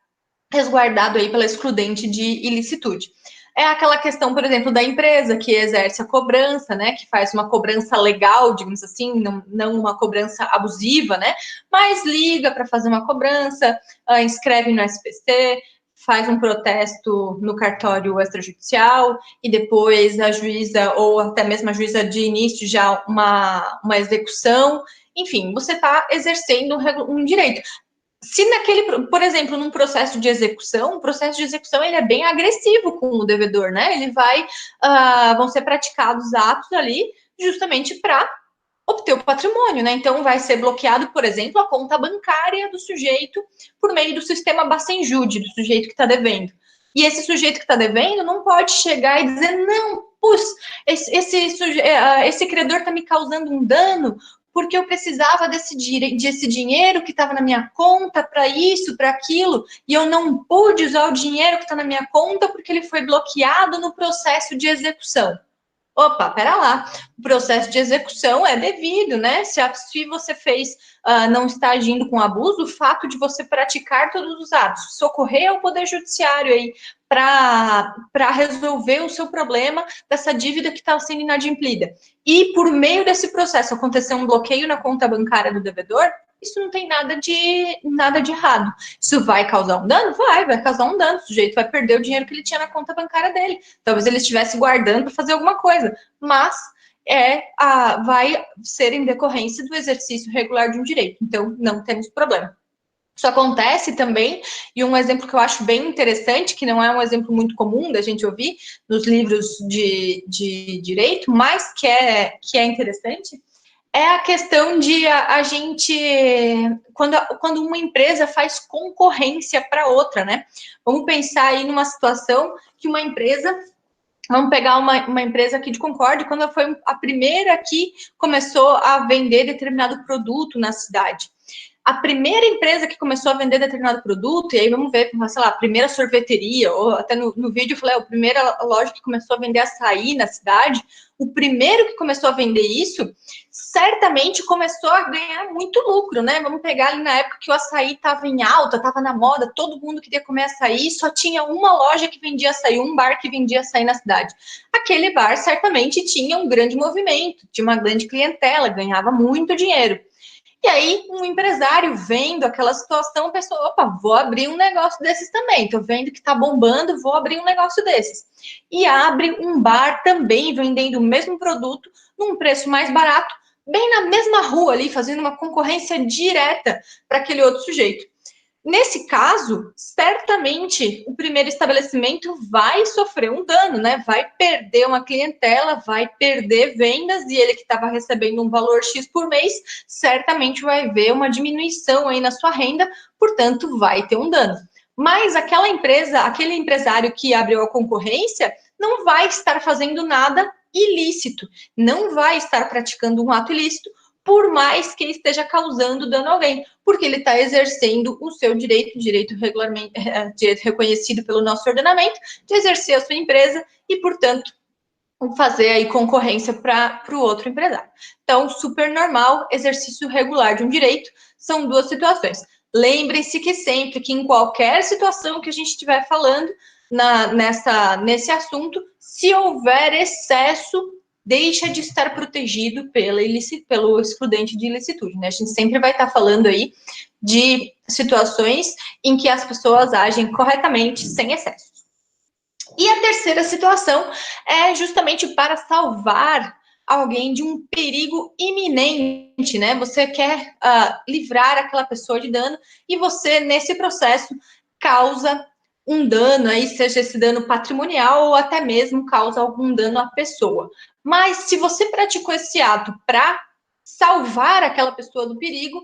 Speaker 1: resguardado aí pela excludente de ilicitude. é aquela questão, por exemplo, da empresa que exerce a cobrança, né, que faz uma cobrança legal, digamos assim, não uma cobrança abusiva, né, mas liga para fazer uma cobrança, inscreve no SPC, faz um protesto no cartório extrajudicial e depois a juíza ou até mesmo a juíza de início já uma execução. Enfim, você está exercendo um direito. Se naquele, por exemplo, num processo de execução, o processo de execução ele é bem agressivo com o devedor, né? Ele vão ser praticados atos ali justamente para obter o patrimônio, né? Então vai ser bloqueado, por exemplo, a conta bancária do sujeito por meio do sistema Bacenjude, do sujeito que está devendo. E esse sujeito que está devendo não pode chegar e dizer, não, pus, esse credor está me causando um dano porque eu precisava desse dinheiro que estava na minha conta para isso, para aquilo, e eu não pude usar o dinheiro que está na minha conta porque ele foi bloqueado no processo de execução. Opa, pera lá, o processo de execução é devido, né? Se você não está agindo com abuso, o fato de você praticar todos os atos, socorrer ao Poder Judiciário aí para resolver o seu problema dessa dívida que está sendo inadimplida. E por meio desse processo acontecer um bloqueio na conta bancária do devedor, isso não tem nada de errado. Isso vai causar um dano? Vai causar um dano. O sujeito vai perder o dinheiro que ele tinha na conta bancária dele. Talvez ele estivesse guardando para fazer alguma coisa, mas vai ser em decorrência do exercício regular de um direito. Então, não temos problema. Isso acontece também, e um exemplo que eu acho bem interessante, que não é um exemplo muito comum da gente ouvir nos livros de direito, mas que é interessante, é a questão de a gente, quando uma empresa faz concorrência para outra, né? Vamos pensar aí numa situação que uma empresa, vamos pegar uma empresa aqui de Concórdia, quando ela foi a primeira que começou a vender determinado produto na cidade. A primeira empresa que começou a vender determinado produto, e aí vamos ver, sei lá, a primeira sorveteria, ou até no vídeo eu falei, a primeira loja que começou a vender açaí na cidade, o primeiro que começou a vender isso, certamente começou a ganhar muito lucro, né? Vamos pegar ali na época que o açaí estava em alta, estava na moda, todo mundo queria comer açaí, só tinha uma loja que vendia açaí, um bar que vendia açaí na cidade. Aquele bar certamente tinha um grande movimento, tinha uma grande clientela, ganhava muito dinheiro. E aí, um empresário vendo aquela situação, pensou, opa, vou abrir um negócio desses também. Tô vendo que tá bombando, vou abrir um negócio desses. E abre um bar também, vendendo o mesmo produto, num preço mais barato, bem na mesma rua ali, fazendo uma concorrência direta para aquele outro sujeito. Nesse caso, certamente o primeiro estabelecimento vai sofrer um dano, né? Vai perder uma clientela, vai perder vendas, e ele que estava recebendo um valor X por mês, certamente vai ver uma diminuição aí na sua renda, portanto, vai ter um dano. Mas aquela empresa, aquele empresário que abriu a concorrência, não vai estar fazendo nada ilícito, não vai estar praticando um ato ilícito, por mais que esteja causando dano a alguém, porque ele está exercendo o seu direito regularmente, direito reconhecido pelo nosso ordenamento, de exercer a sua empresa e, portanto, fazer aí concorrência para o outro empresário. Então, super normal, exercício regular de um direito, são duas situações. Lembrem-se que sempre que em qualquer situação que a gente estiver falando nesse assunto, se houver excesso, deixa de estar protegido pelo excludente de ilicitude, né? A gente sempre vai estar falando aí de situações em que as pessoas agem corretamente, sem excessos. E a terceira situação é justamente para salvar alguém de um perigo iminente, né? Você quer livrar aquela pessoa de dano e você, nesse processo, causa um dano, aí seja esse dano patrimonial ou até mesmo causa algum dano à pessoa. Mas se você praticou esse ato para salvar aquela pessoa do perigo,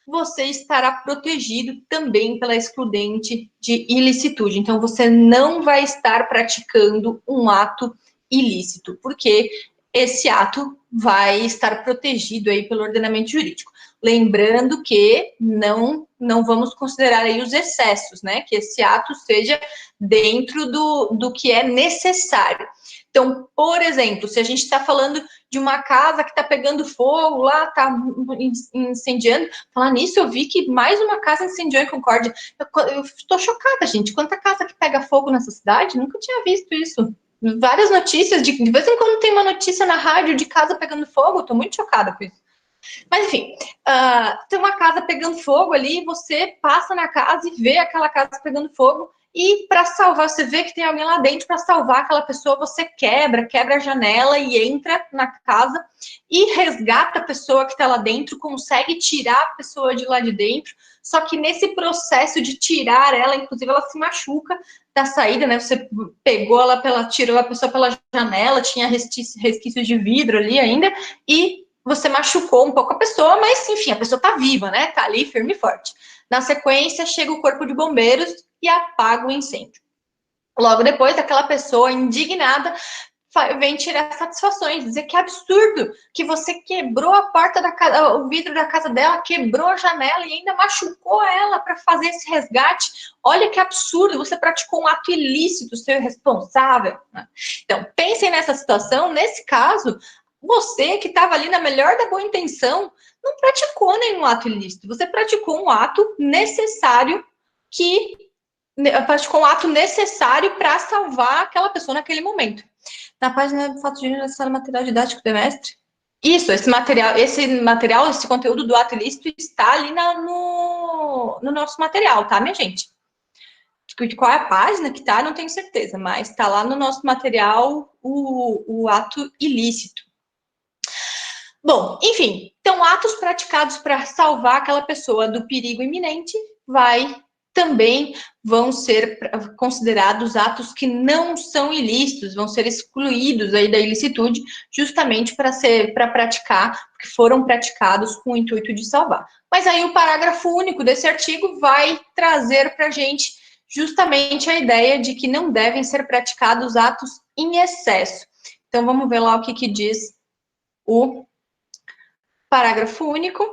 Speaker 1: você estará protegido também pela excludente de ilicitude. Então, você não vai estar praticando um ato ilícito, porque esse ato vai estar protegido aí pelo ordenamento jurídico. Lembrando que não vamos considerar aí os excessos, né? Que esse ato seja dentro do que é necessário. Então, por exemplo, se a gente está falando de uma casa que está pegando fogo lá, está incendiando, falar nisso, eu vi que mais uma casa incendiou em Concórdia. Eu estou chocada, gente. Quanta casa que pega fogo nessa cidade? Nunca tinha visto isso. Várias notícias, de vez em quando tem uma notícia na rádio de casa pegando fogo, estou muito chocada com isso. Mas enfim, tem uma casa pegando fogo ali, você passa na casa e vê aquela casa pegando fogo, e para salvar, você vê que tem alguém lá dentro, para salvar aquela pessoa, você quebra a janela e entra na casa e resgata a pessoa que está lá dentro, consegue tirar a pessoa de lá de dentro, só que nesse processo de tirar ela, inclusive ela se machuca da saída, né? Você pegou ela tirou a pessoa pela janela, tinha resquícios de vidro ali ainda, e você machucou um pouco a pessoa, mas enfim, a pessoa tá viva, né? Tá ali firme e forte. Na sequência, chega o corpo de bombeiros e apaga o incêndio. Logo depois, aquela pessoa indignada vem tirar satisfações, dizer que é absurdo que você quebrou a porta da casa, o vidro da casa dela, quebrou a janela e ainda machucou ela para fazer esse resgate. Olha que absurdo, você praticou um ato ilícito, ser responsável. Então, pensem nessa situação, nesse caso, você que estava ali na melhor da boa intenção, não praticou nenhum ato ilícito, você praticou um ato necessário praticou um ato necessário para salvar aquela pessoa naquele momento. Na página do fato de necessário material didático do mestre. Isso, esse material, esse conteúdo do ato ilícito está ali no nosso material, tá, minha gente? De qual é a página que tá, não tenho certeza, mas está lá no nosso material o ato ilícito. Bom, enfim, então atos praticados para salvar aquela pessoa do perigo iminente também vão ser considerados atos que não são ilícitos, vão ser excluídos aí da ilicitude, justamente para praticar, porque foram praticados com o intuito de salvar. Mas aí o parágrafo único desse artigo vai trazer para a gente justamente a ideia de que não devem ser praticados atos em excesso. Então vamos ver lá o que diz o parágrafo único.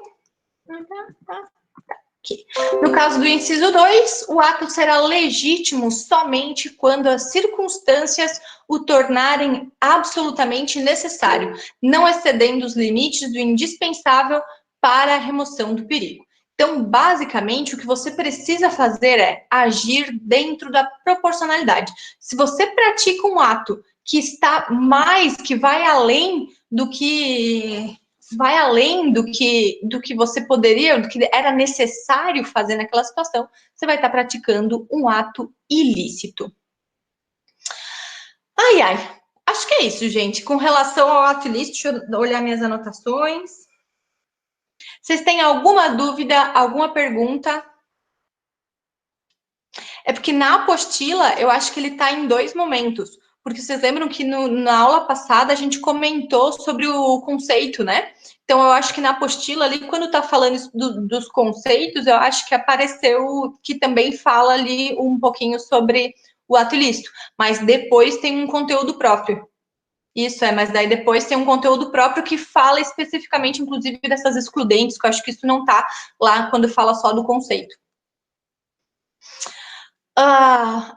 Speaker 1: Aqui. No caso do inciso 2, o ato será legítimo somente quando as circunstâncias o tornarem absolutamente necessário, não excedendo os limites do indispensável para a remoção do perigo. Então, basicamente, o que você precisa fazer é agir dentro da proporcionalidade. Se você pratica um ato que está que vai além do que você poderia, do que era necessário fazer naquela situação, você vai estar praticando um ato ilícito. Ai, ai. Acho que é isso, gente. Com relação ao ato ilícito, deixa eu olhar minhas anotações. Vocês têm alguma dúvida, alguma pergunta? É porque na apostila, eu acho que ele está em 2 momentos. Porque vocês lembram que na aula passada a gente comentou sobre o conceito, né? Então, eu acho que na apostila ali, quando está falando dos conceitos, eu acho que apareceu que também fala ali um pouquinho sobre o ato ilícito. Mas depois tem um conteúdo próprio. Isso mas daí depois tem um conteúdo próprio que fala especificamente, inclusive, dessas excludentes, que eu acho que isso não está lá quando fala só do conceito.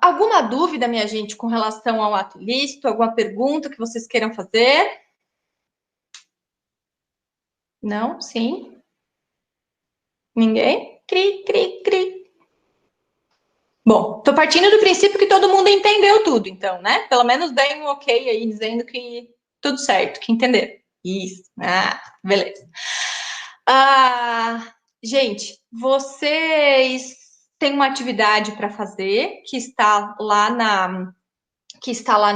Speaker 1: Alguma dúvida, minha gente, com relação ao ato ilícito? Alguma pergunta que vocês queiram fazer? Não? Sim? Ninguém? Cri, cri, cri. Bom, tô partindo do princípio que todo mundo entendeu tudo, então, né? Pelo menos deem um ok aí, dizendo que tudo certo, que entenderam. Isso. Beleza. Gente, vocês têm uma atividade para fazer que está lá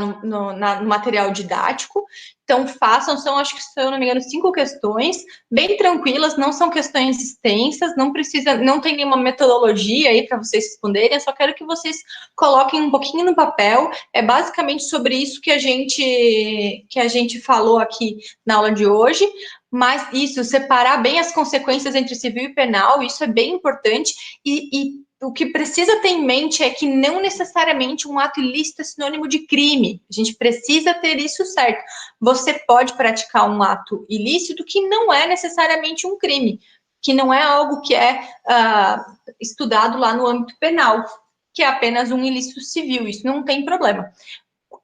Speaker 1: no material didático. Então, façam, acho que, se eu não me engano, 5 questões, bem tranquilas, não são questões extensas, não tem nenhuma metodologia aí para vocês responderem, eu só quero que vocês coloquem um pouquinho no papel, é basicamente sobre isso que a gente falou aqui na aula de hoje, mas isso, separar bem as consequências entre civil e penal, isso é bem importante, e o que precisa ter em mente é que não necessariamente um ato ilícito é sinônimo de crime. A gente precisa ter isso certo. Você pode praticar um ato ilícito que não é necessariamente um crime, que não é algo que é estudado lá no âmbito penal, que é apenas um ilícito civil. Isso não tem problema.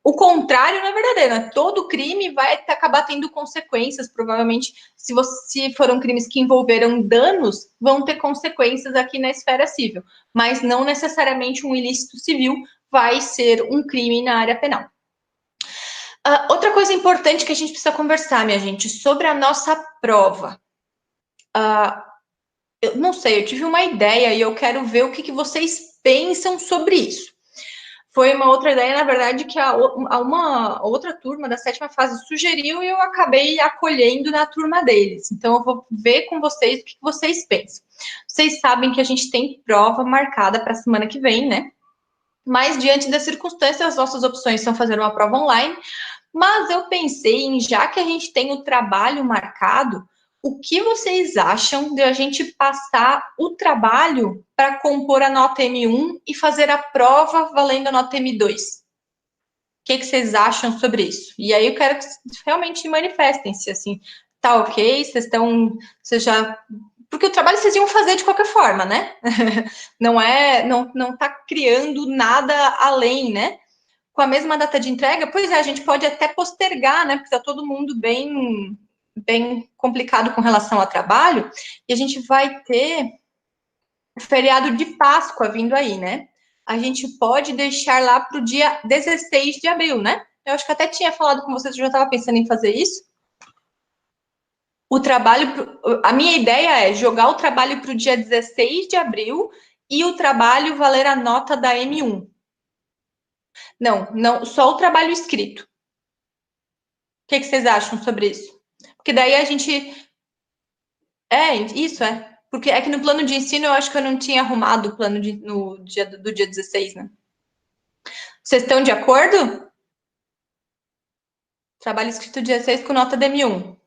Speaker 1: o contrário não é verdadeiro, né? Todo crime vai acabar tendo consequências, provavelmente, se foram crimes que envolveram danos, vão ter consequências aqui na esfera civil, mas não necessariamente um ilícito civil vai ser um crime na área penal. Outra coisa importante que a gente precisa conversar, minha gente, sobre a nossa prova. Eu não sei, eu tive uma ideia e eu quero ver o que vocês pensam sobre isso. Foi uma outra ideia, na verdade, que uma outra turma da 7ª fase sugeriu e eu acabei acolhendo na turma deles. Então, eu vou ver com vocês o que vocês pensam. Vocês sabem que a gente tem prova marcada para a semana que vem, né? Mas, diante das circunstâncias, as nossas opções são fazer uma prova online. Mas eu pensei em, já que a gente tem o trabalho marcado, o que vocês acham de a gente passar o trabalho para compor a nota M1 e fazer a prova valendo a nota M2? O que vocês acham sobre isso? E aí eu quero que realmente manifestem-se, assim, tá ok, vocês já... Porque o trabalho vocês iam fazer de qualquer forma, né? Não tá criando nada além, né? Com a mesma data de entrega, pois é, a gente pode até postergar, né? Porque tá todo mundo bem complicado com relação ao trabalho, e a gente vai ter o feriado de Páscoa vindo aí, né? A gente pode deixar lá para o dia 16 de abril, né? Eu acho que até tinha falado com vocês, eu já estava pensando em fazer isso. A minha ideia é jogar o trabalho para o dia 16 de abril e o trabalho valer a nota da M1. Não, só o trabalho escrito. O que vocês acham sobre isso? Porque daí a gente... Isso é. Porque é que no plano de ensino eu acho que eu não tinha arrumado o plano do dia 16, né? Vocês estão de acordo? Trabalho escrito dia 16 com nota DM1.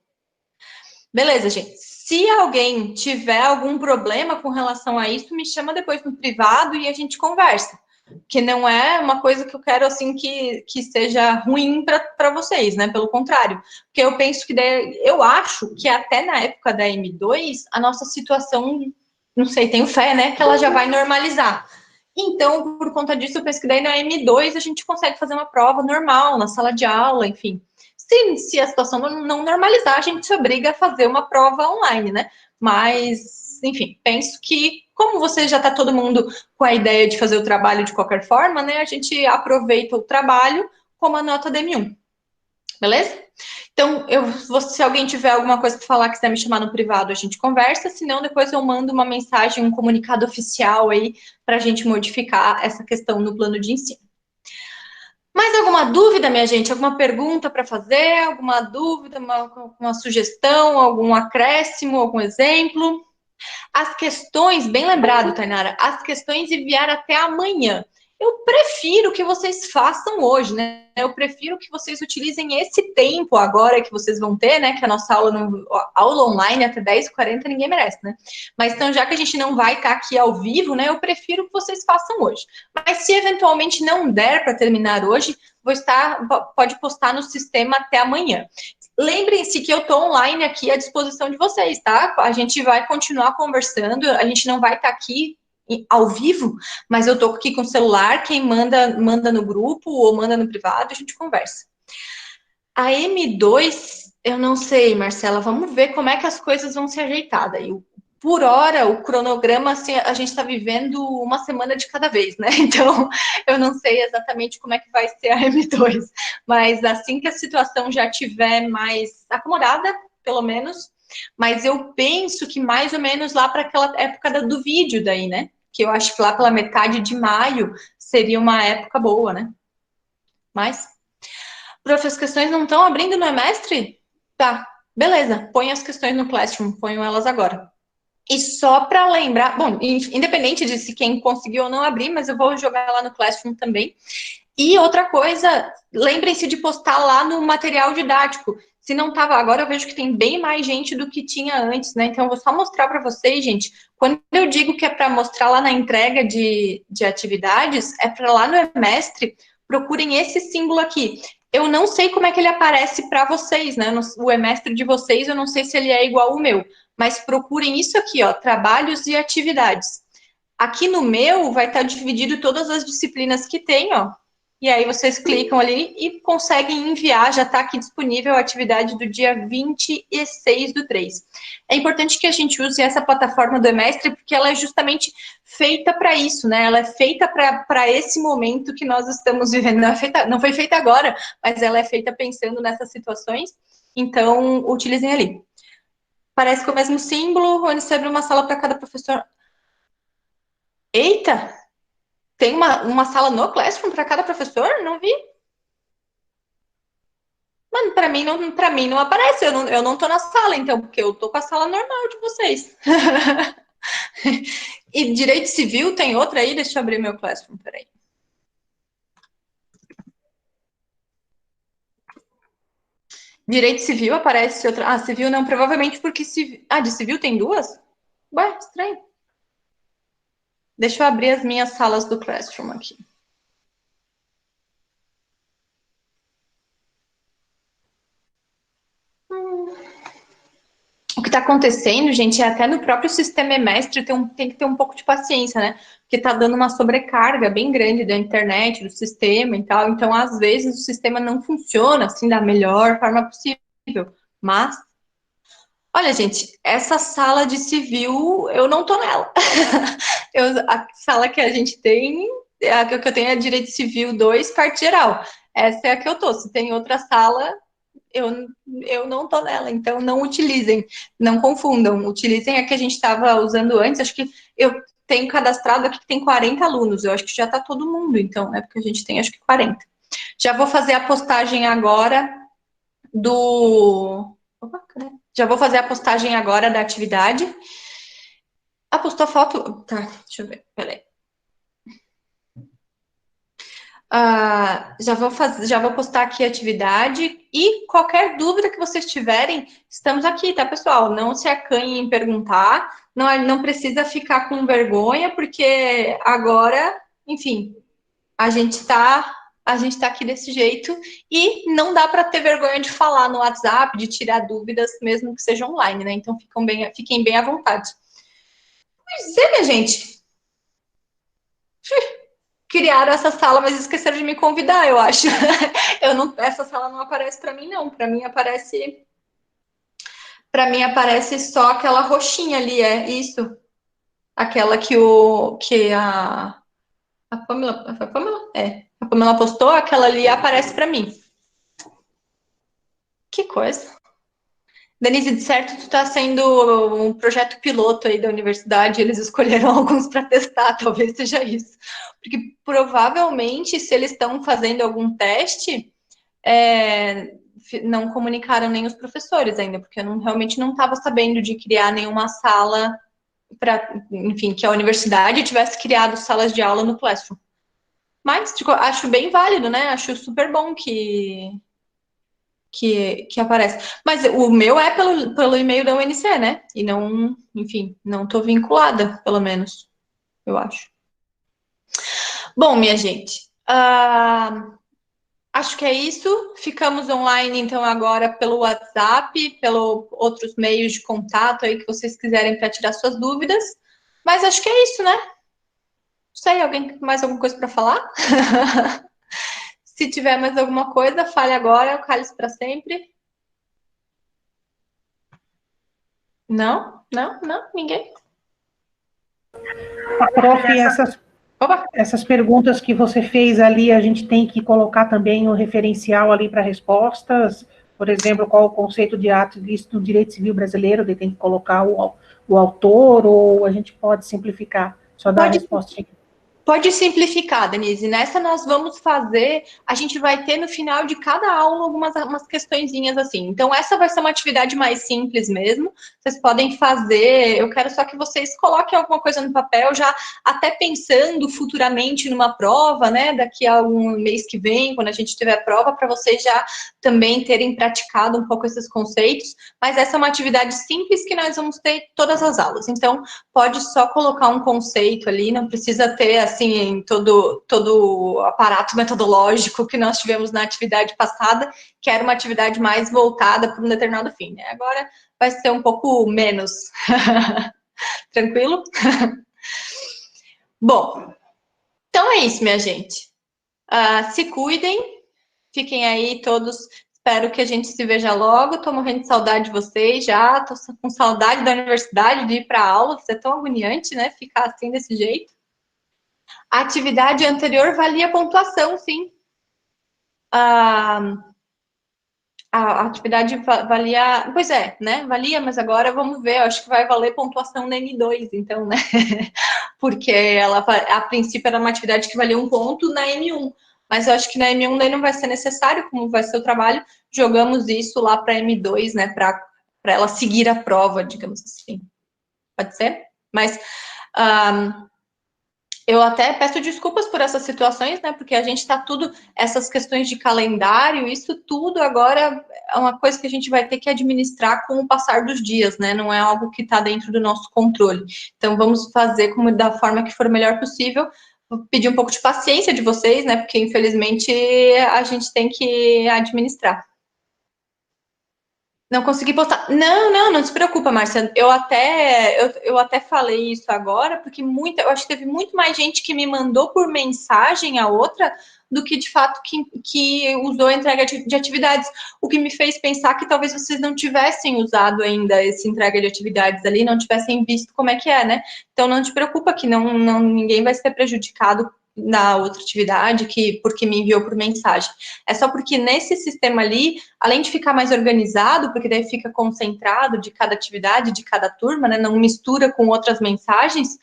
Speaker 1: Beleza, gente. Se alguém tiver algum problema com relação a isso, me chama depois no privado e a gente conversa. Que não é uma coisa que eu quero, assim, que seja ruim para vocês, né? Pelo contrário. Porque eu penso que... eu acho que até na época da M2, a nossa situação, não sei, tenho fé, né? Que ela já vai normalizar. Então, por conta disso, eu penso que daí na M2 a gente consegue fazer uma prova normal, na sala de aula, enfim. Se a situação não normalizar, a gente se obriga a fazer uma prova online, né? Mas, enfim, penso que, como você já está todo mundo com a ideia de fazer o trabalho de qualquer forma, né? A gente aproveita o trabalho como a nota DM1. Beleza? Então, se alguém tiver alguma coisa para falar, quiser me chamar no privado, a gente conversa. Senão, depois eu mando uma mensagem, um comunicado oficial aí, para a gente modificar essa questão no plano de ensino. Mais alguma dúvida, minha gente? Alguma pergunta para fazer? Alguma dúvida, uma sugestão, algum acréscimo, algum exemplo? As questões, bem lembrado, Tainara, as questões enviar até amanhã. Eu prefiro que vocês façam hoje, né? Eu prefiro que vocês utilizem esse tempo agora que vocês vão ter, né? Que a nossa aula online até 10h40 ninguém merece, né? Mas então, já que a gente não vai estar aqui ao vivo, né? Eu prefiro que vocês façam hoje. Mas se eventualmente não der para terminar hoje, pode postar no sistema até amanhã. Lembrem-se que eu estou online aqui à disposição de vocês, tá? A gente vai continuar conversando, a gente não vai estar aqui ao vivo, mas eu estou aqui com o celular, quem manda no grupo ou manda no privado, a gente conversa. A M2, eu não sei, Marcela, vamos ver como é que as coisas vão se ajeitar daí. Por hora, o cronograma, assim, a gente está vivendo uma semana de cada vez, né? Então, eu não sei exatamente como é que vai ser a M2, mas assim que a situação já estiver mais acomodada, pelo menos, mas eu penso que mais ou menos lá para aquela época do vídeo daí, né? Que eu acho que lá pela metade de maio seria uma época boa, né? Mas, prof, as questões não estão abrindo no Emestre? Tá, beleza, põe as questões no Classroom, ponham elas agora. E só para lembrar, bom, independente de se quem conseguiu ou não abrir, mas eu vou jogar lá no Classroom também. E outra coisa, lembrem-se de postar lá no material didático. Se não estava agora, eu vejo que tem bem mais gente do que tinha antes, né? Então, eu vou só mostrar para vocês, gente. Quando eu digo que é para mostrar lá na entrega de atividades, é para lá no Emestre, procurem esse símbolo aqui. Eu não sei como é que ele aparece para vocês, né? O Emestre de vocês, eu não sei se ele é igual ao meu. Mas procurem isso aqui, ó, trabalhos e atividades. Aqui no meu vai estar dividido todas as disciplinas que tem, ó. e aí vocês clicam ali e conseguem enviar, já está aqui disponível a atividade do dia 26/3. É importante que a gente use essa plataforma do Emestre, porque ela é justamente feita para isso, né? Ela é feita para esse momento que nós estamos vivendo. Não foi feita agora, mas ela é feita pensando nessas situações, então utilizem ali. Parece com o mesmo símbolo, onde você abre uma sala para cada professor. Eita! Tem uma sala no Classroom para cada professor? Não vi. Mano, para mim não aparece. Eu não tô na sala, então, porque eu tô com a sala normal de vocês. E direito civil tem outra aí? Deixa eu abrir meu Classroom, peraí. Direito civil aparece outra. Ah, civil não, provavelmente porque civil. Ah, de civil tem duas? Ué, estranho. Deixa eu abrir as minhas salas do Classroom aqui. O que está acontecendo, gente, é até no próprio sistema Emestre tem que ter um pouco de paciência, né? Porque está dando uma sobrecarga bem grande da internet, do sistema e tal. Então, às vezes, o sistema não funciona assim da melhor forma possível. Mas, olha, gente, essa sala de civil, eu não tô nela. A sala que a gente tem, a que eu tenho é Direito Civil 2, parte geral. Essa é a que eu tô. Se tem outra sala, eu não tô nela, então não utilizem, não confundam, utilizem a que a gente estava usando antes. Acho que eu tenho cadastrado aqui que tem 40 alunos, eu acho que já está todo mundo, então, né? Porque a gente tem acho que 40. Já vou fazer a postagem agora do. Opa, cadê? Já vou fazer a postagem agora da atividade. Ah, postou foto? Tá, deixa eu ver, peraí. Já vou postar aqui a atividade e qualquer dúvida que vocês tiverem, estamos aqui, tá, pessoal? Não se acanhem em perguntar, não precisa ficar com vergonha, porque agora, enfim, a gente está aqui desse jeito e não dá para ter vergonha de falar no WhatsApp, de tirar dúvidas, mesmo que seja online, né? Então fiquem bem à vontade. Pois é, minha gente. Criaram essa sala, mas esqueceram de me convidar, eu acho. Essa sala não aparece para mim, não. Para mim aparece só aquela roxinha ali, é isso. Aquela que a Pamela, a Pamela postou, aquela ali aparece para mim. Que coisa. Denise, de certo, tu tá sendo um projeto piloto aí da universidade, eles escolheram alguns para testar, talvez seja isso. Porque provavelmente, se eles estão fazendo algum teste, não comunicaram nem os professores ainda, porque eu realmente não estava sabendo de criar nenhuma sala para, enfim, que a universidade tivesse criado salas de aula no Classroom. Mas tipo, acho bem válido, né? Acho super bom que aparece. Mas o meu é pelo e-mail da UNC, né? E não, enfim, não estou vinculada, pelo menos, eu acho. Bom, minha gente, acho que é isso. Ficamos online, então, agora pelo WhatsApp, pelos outros meios de contato aí que vocês quiserem para tirar suas dúvidas. Mas acho que é isso, né? Não sei, alguém mais alguma coisa para falar? Se tiver mais alguma coisa, fale agora, o cálice para sempre. Não, não, não, ninguém.
Speaker 2: Prof,
Speaker 1: Opa.
Speaker 2: essas perguntas que você fez ali, a gente tem que colocar também um referencial ali para respostas. Por exemplo, qual o conceito de ato ilícito no direito civil brasileiro? Ele tem que colocar o autor, ou a gente pode simplificar, só dar a resposta.
Speaker 1: Pode simplificar, Denise. Nessa nós vamos fazer, a gente vai ter no final de cada aula umas questõezinhas assim. Então, essa vai ser uma atividade mais simples mesmo. Vocês podem fazer, eu quero só que vocês coloquem alguma coisa no papel, já até pensando futuramente numa prova, né? Daqui a um mês que vem, quando a gente tiver prova, para vocês já também terem praticado um pouco esses conceitos. Mas essa é uma atividade simples que nós vamos ter todas as aulas. Então, pode só colocar um conceito ali, não precisa ter assim todo o aparato metodológico que nós tivemos na atividade passada, que era uma atividade mais voltada para um determinado fim, né? Agora vai ser um pouco menos. Tranquilo? Bom, então é isso, minha gente. Se cuidem, fiquem aí todos. Espero que a gente se veja logo. Tô morrendo de saudade de vocês já. Tô com saudade da universidade, de ir para aula. Isso é tão agoniante, né? Ficar assim desse jeito. A atividade anterior valia pontuação, sim. A atividade valia. Pois é, né? Valia, mas agora vamos ver. Eu acho que vai valer pontuação na M2, então, né? Porque ela, a princípio, era uma atividade que valia 1 ponto na M1. Mas eu acho que na M1 daí não vai ser necessário, como vai ser o trabalho, jogamos isso lá para M2, né, para ela seguir a prova, digamos assim. Pode ser? Mas eu até peço desculpas por essas situações, né, porque a gente está tudo, essas questões de calendário, isso tudo agora é uma coisa que a gente vai ter que administrar com o passar dos dias, né, não é algo que está dentro do nosso controle. Então, vamos fazer como da forma que for melhor possível. Vou pedir um pouco de paciência de vocês, né? Porque, infelizmente, a gente tem que administrar. Não consegui postar. Não se preocupa, Márcia. Eu até falei isso agora, porque eu acho que teve muito mais gente que me mandou por mensagem a outra do que, de fato, que usou a entrega de atividades. O que me fez pensar que talvez vocês não tivessem usado ainda esse entrega de atividades ali, não tivessem visto como é que é, né? Então, não te preocupa que ninguém vai ser prejudicado na outra atividade, porque me enviou por mensagem. É só porque nesse sistema ali, além de ficar mais organizado, porque daí fica concentrado de cada atividade, de cada turma, né, não mistura com outras mensagens,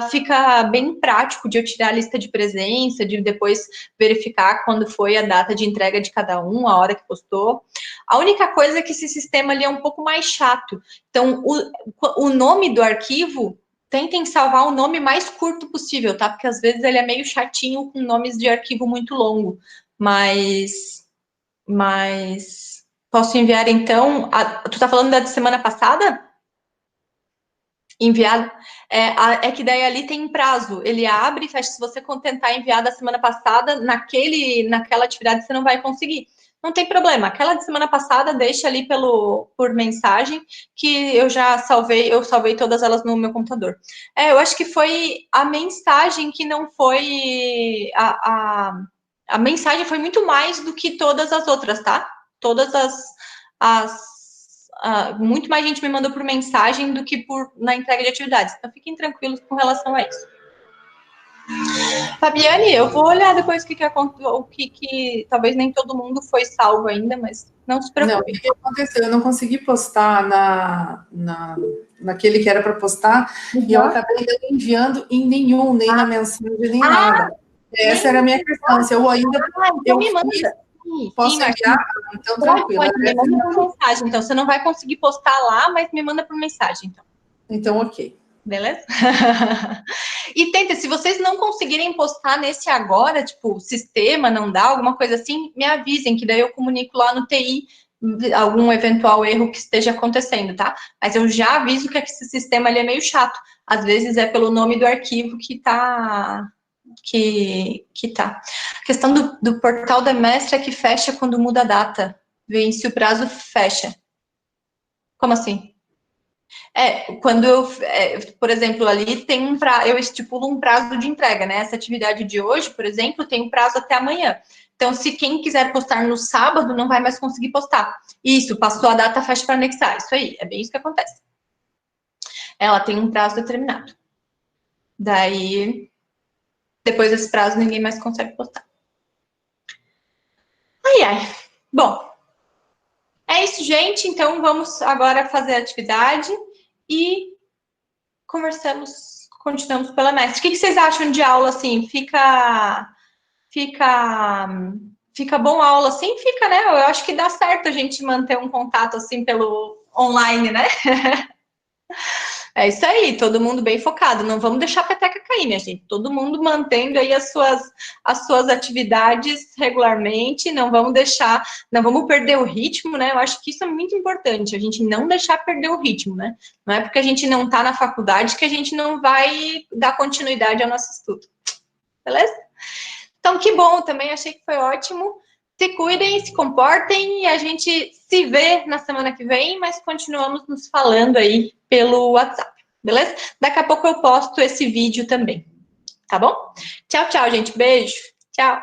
Speaker 1: fica bem prático de eu tirar a lista de presença, de depois verificar quando foi a data de entrega de cada um, a hora que postou. A única coisa é que esse sistema ali é um pouco mais chato. Então, o nome do arquivo, tentem salvar o nome mais curto possível, tá? Porque às vezes ele é meio chatinho com nomes de arquivo muito longo. Mas posso enviar então. Tu tá falando da semana passada? Enviado. É que daí ali tem prazo. Ele abre e fecha. Se você tentar enviar da semana passada, naquela atividade você não vai conseguir. Não tem problema. Aquela de semana passada, deixa ali por mensagem, que eu salvei todas elas no meu computador. Eu acho que foi a mensagem que não foi. A mensagem foi muito mais do que todas as outras, tá? Todas muito mais gente me mandou por mensagem do que na entrega de atividades. Então, fiquem tranquilos com relação a isso. Fabiane, eu vou olhar depois o que talvez nem todo mundo foi salvo ainda, mas não se preocupe.
Speaker 3: Não, o que aconteceu? Eu não consegui postar naquele que era para postar, e eu acabei não enviando em nenhum, nem na mensagem, nem nada. Essa era a minha questão. Se eu ainda...
Speaker 1: então me manda.
Speaker 3: Posso enviar? Então, tranquilo.
Speaker 1: Me manda por mensagem, então. Você não vai conseguir postar lá, mas me manda por mensagem, então.
Speaker 3: Então, ok.
Speaker 1: Beleza? E tenta, se vocês não conseguirem postar nesse agora, tipo, sistema não dá, alguma coisa assim, me avisem, que daí eu comunico lá no TI algum eventual erro que esteja acontecendo, tá? Mas eu já aviso que esse sistema ali é meio chato. Às vezes é pelo nome do arquivo que tá... A questão do portal da mestra é que fecha quando muda a data. Vence o prazo, fecha. Como assim? Quando por exemplo, ali tem eu estipulo um prazo de entrega, né? Essa atividade de hoje, por exemplo, tem um prazo até amanhã. Então, se quem quiser postar no sábado, não vai mais conseguir postar. Isso, passou a data, fecha para anexar. Isso aí, é bem isso que acontece. Ela tem um prazo determinado. Daí, depois desse prazo, ninguém mais consegue postar. Ai. Bom, é isso, gente. Então, vamos agora fazer a atividade e continuamos pela mestre. O que vocês acham de aula, assim? Fica bom a aula assim? Fica, né? Eu acho que dá certo a gente manter um contato, assim, pelo online, né? É isso aí, todo mundo bem focado. Não vamos deixar a peteca cair, minha gente. Todo mundo mantendo aí as suas atividades regularmente. Não vamos perder o ritmo, né? Eu acho que isso é muito importante, a gente não deixar perder o ritmo, né? Não é porque a gente não está na faculdade que a gente não vai dar continuidade ao nosso estudo. Beleza? Então, que bom, também achei que foi ótimo. Se cuidem, se comportem e a gente se vê na semana que vem, mas continuamos nos falando aí pelo WhatsApp, beleza? Daqui a pouco eu posto esse vídeo também, tá bom? Tchau, tchau, gente. Beijo. Tchau.